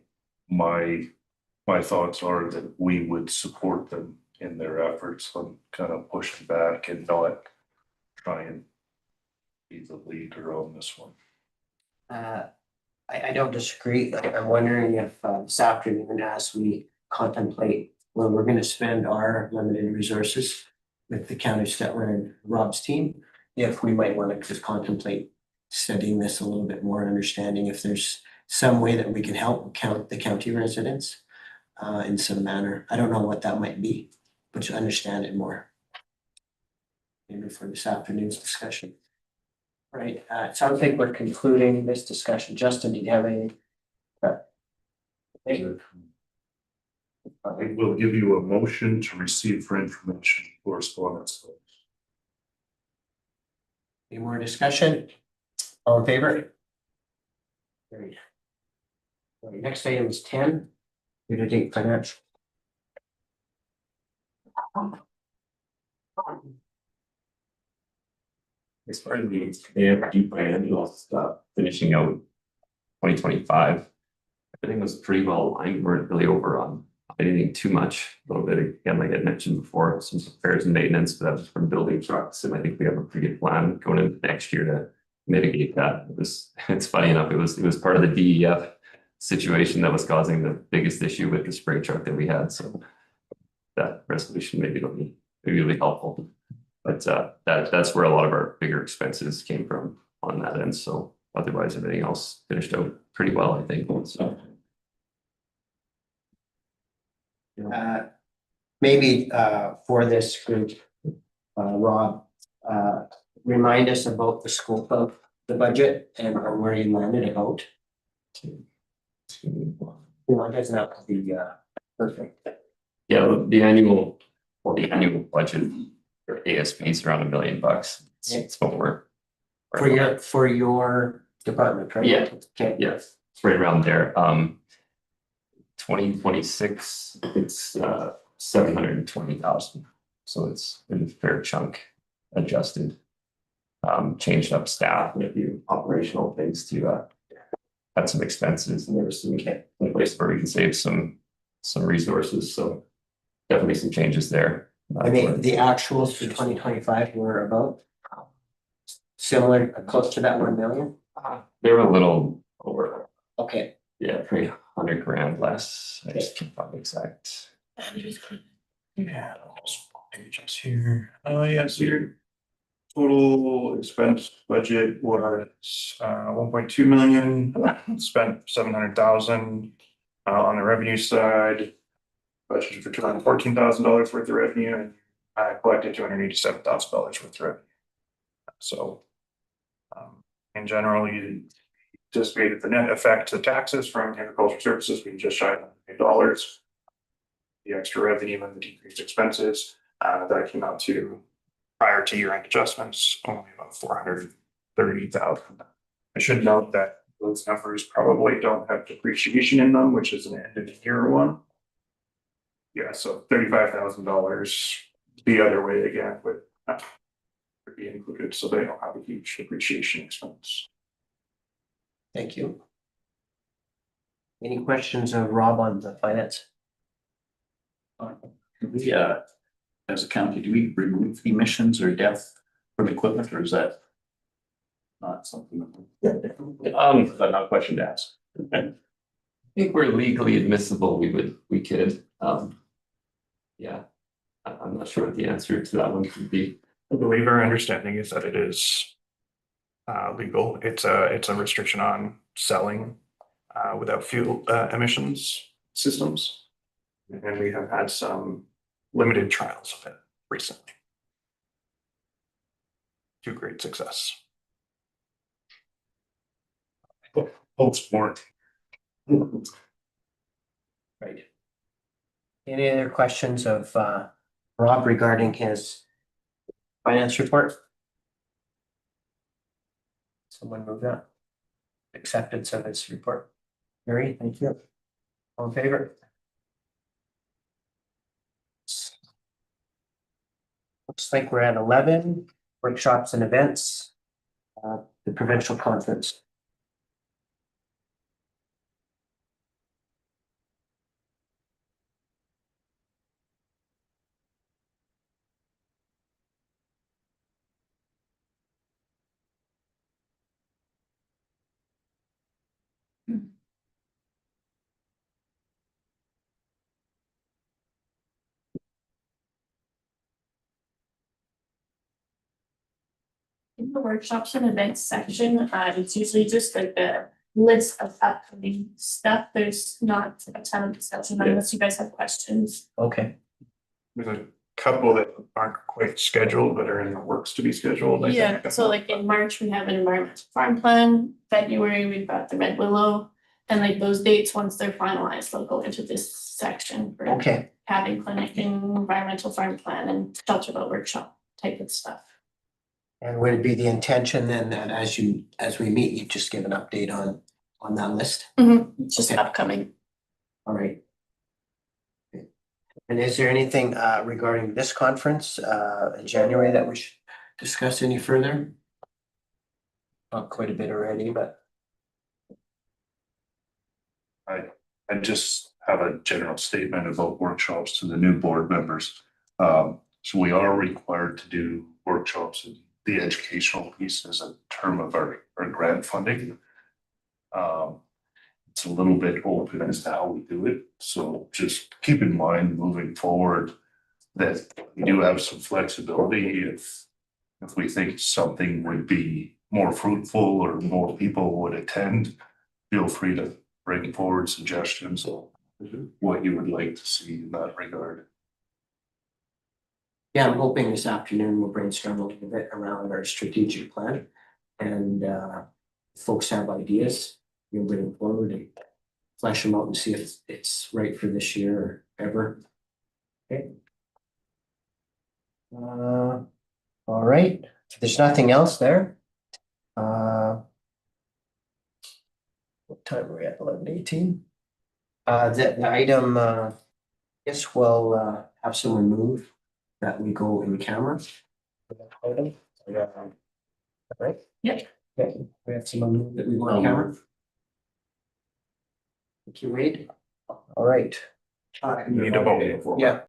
My thoughts are that we would support them in their efforts on kind of pushing back and not try and be the leader on this one. I don't disagree. I'm wondering if this afternoon, as we contemplate where we're gonna spend our limited resources with the county Stetler and Rob's team, if we might want to just contemplate studying this a little bit more and understanding if there's some way that we can help count the county residents in some manner. I don't know what that might be, but to understand it more. Maybe for this afternoon's discussion. Right, it sounds like we're concluding this discussion. Justin, do you have any? I will give you a motion to receive for information correspondence. Any more discussion? All in favor? Carried. All right, next item is 10, year-to-date financial. As far as the AFG financial stuff, finishing out 2025, everything was pretty well aligned. We weren't really over on anything too much. A little bit, again, like I mentioned before, some repairs and maintenance, but that was from building trucks. And I think we have a pretty good plan going into next year to mitigate that. It's funny enough, it was part of the DEF situation that was causing the biggest issue with the spray truck that we had. So that resolution maybe it'll be really helpful. But that's where a lot of our bigger expenses came from on that end. So otherwise, everything else finished out pretty well, I think. So Maybe for this group, Rob, remind us about the scope of the budget and where you landed about. You know, it doesn't have to be perfect. yeah, the annual budget for ASB is around $1 million. It's what we're For your department, right? Yeah. Okay. yes, it's right around there. 2026, it's 720,000. So it's been a fair chunk adjusted. Changed up staff and a few operational things to cut some expenses, and there was some place where we can save some resources. So definitely some changes there. I mean, the actuals for 2025 were about similar, close to that 1 million. They were a little over. Okay. Yeah, 300 grand less. I just can't find the exact. Yeah, pages here. Oh, yeah, so your total expense budget was 1.2 million, spent 700,000 on the revenue side. Budgeted for $214,000 worth of revenue and collected $287,000 worth of revenue. So in general, you anticipated the net effect to taxes from agricultural services being just shy of $1 million. The extra revenue and the decreased expenses that came out to prior to year-end adjustments, only about 430,000. I should note that those numbers probably don't have depreciation in them, which is an end of the year one. Yeah, so $35,000 the other way again would be included, so they don't have a huge depreciation expense. Thank you. Any questions of Rob on the finance? We, as a county, do we remove emissions or death from equipment, or is that not something? Is that not a question to ask? I think we're legally admissible. We could. Yeah, I'm not sure what the answer to that one could be. I believe our understanding is that it is legal. It's a restriction on selling without fuel emissions systems. And we have had some limited trials of it recently. To great success. Post warranty. Right. Any other questions of Rob regarding his finance report? Someone move that. Acceptance of his report. Mary, thank you. All in favor? Looks like we're at 11 workshops and events. The provincial conference. In the workshops and events section, it's usually just like a list of upcoming stuff. There's not a ton of discussion unless you guys have questions. Okay, There's a couple that aren't quite scheduled, but are in the works to be scheduled. I think. Yeah, so like in March, we have an environmental farm plan. February, we've got the Red Willow. And like those dates, once they're finalized, they'll go into this section for okay, cabin clinic and environmental farm plan and shelter boat workshop type of stuff. and would it be the intention then that as we meet, you just give an update on that list? It's just Okay. upcoming. All right. And is there anything regarding this conference in January that we should discuss any further? Not quite a bit already, but I just have a general statement about workshops to the new board members. So we are required to do workshops in the educational piece as a term of our grant funding. It's a little bit open as to how we do it, so just keep in mind moving forward that we do have some flexibility if we think something would be more fruitful or more people would attend, feel free to bring forward suggestions of what you would like to see in that regard. yeah, I'm hoping this afternoon we'll brainstorm a little bit around our strategic plan. And if folks have ideas, you'll bring them forward and flesh them out and see if it's right for this year or ever. Okay. All right, if there's nothing else there. What time are we at? 11:18. The item, guess we'll have someone move that we go in camera. For that item. Right? Yep. Okay, we have someone move that we go on camera. Thank you, Wade. All right. You need to vote. Yeah.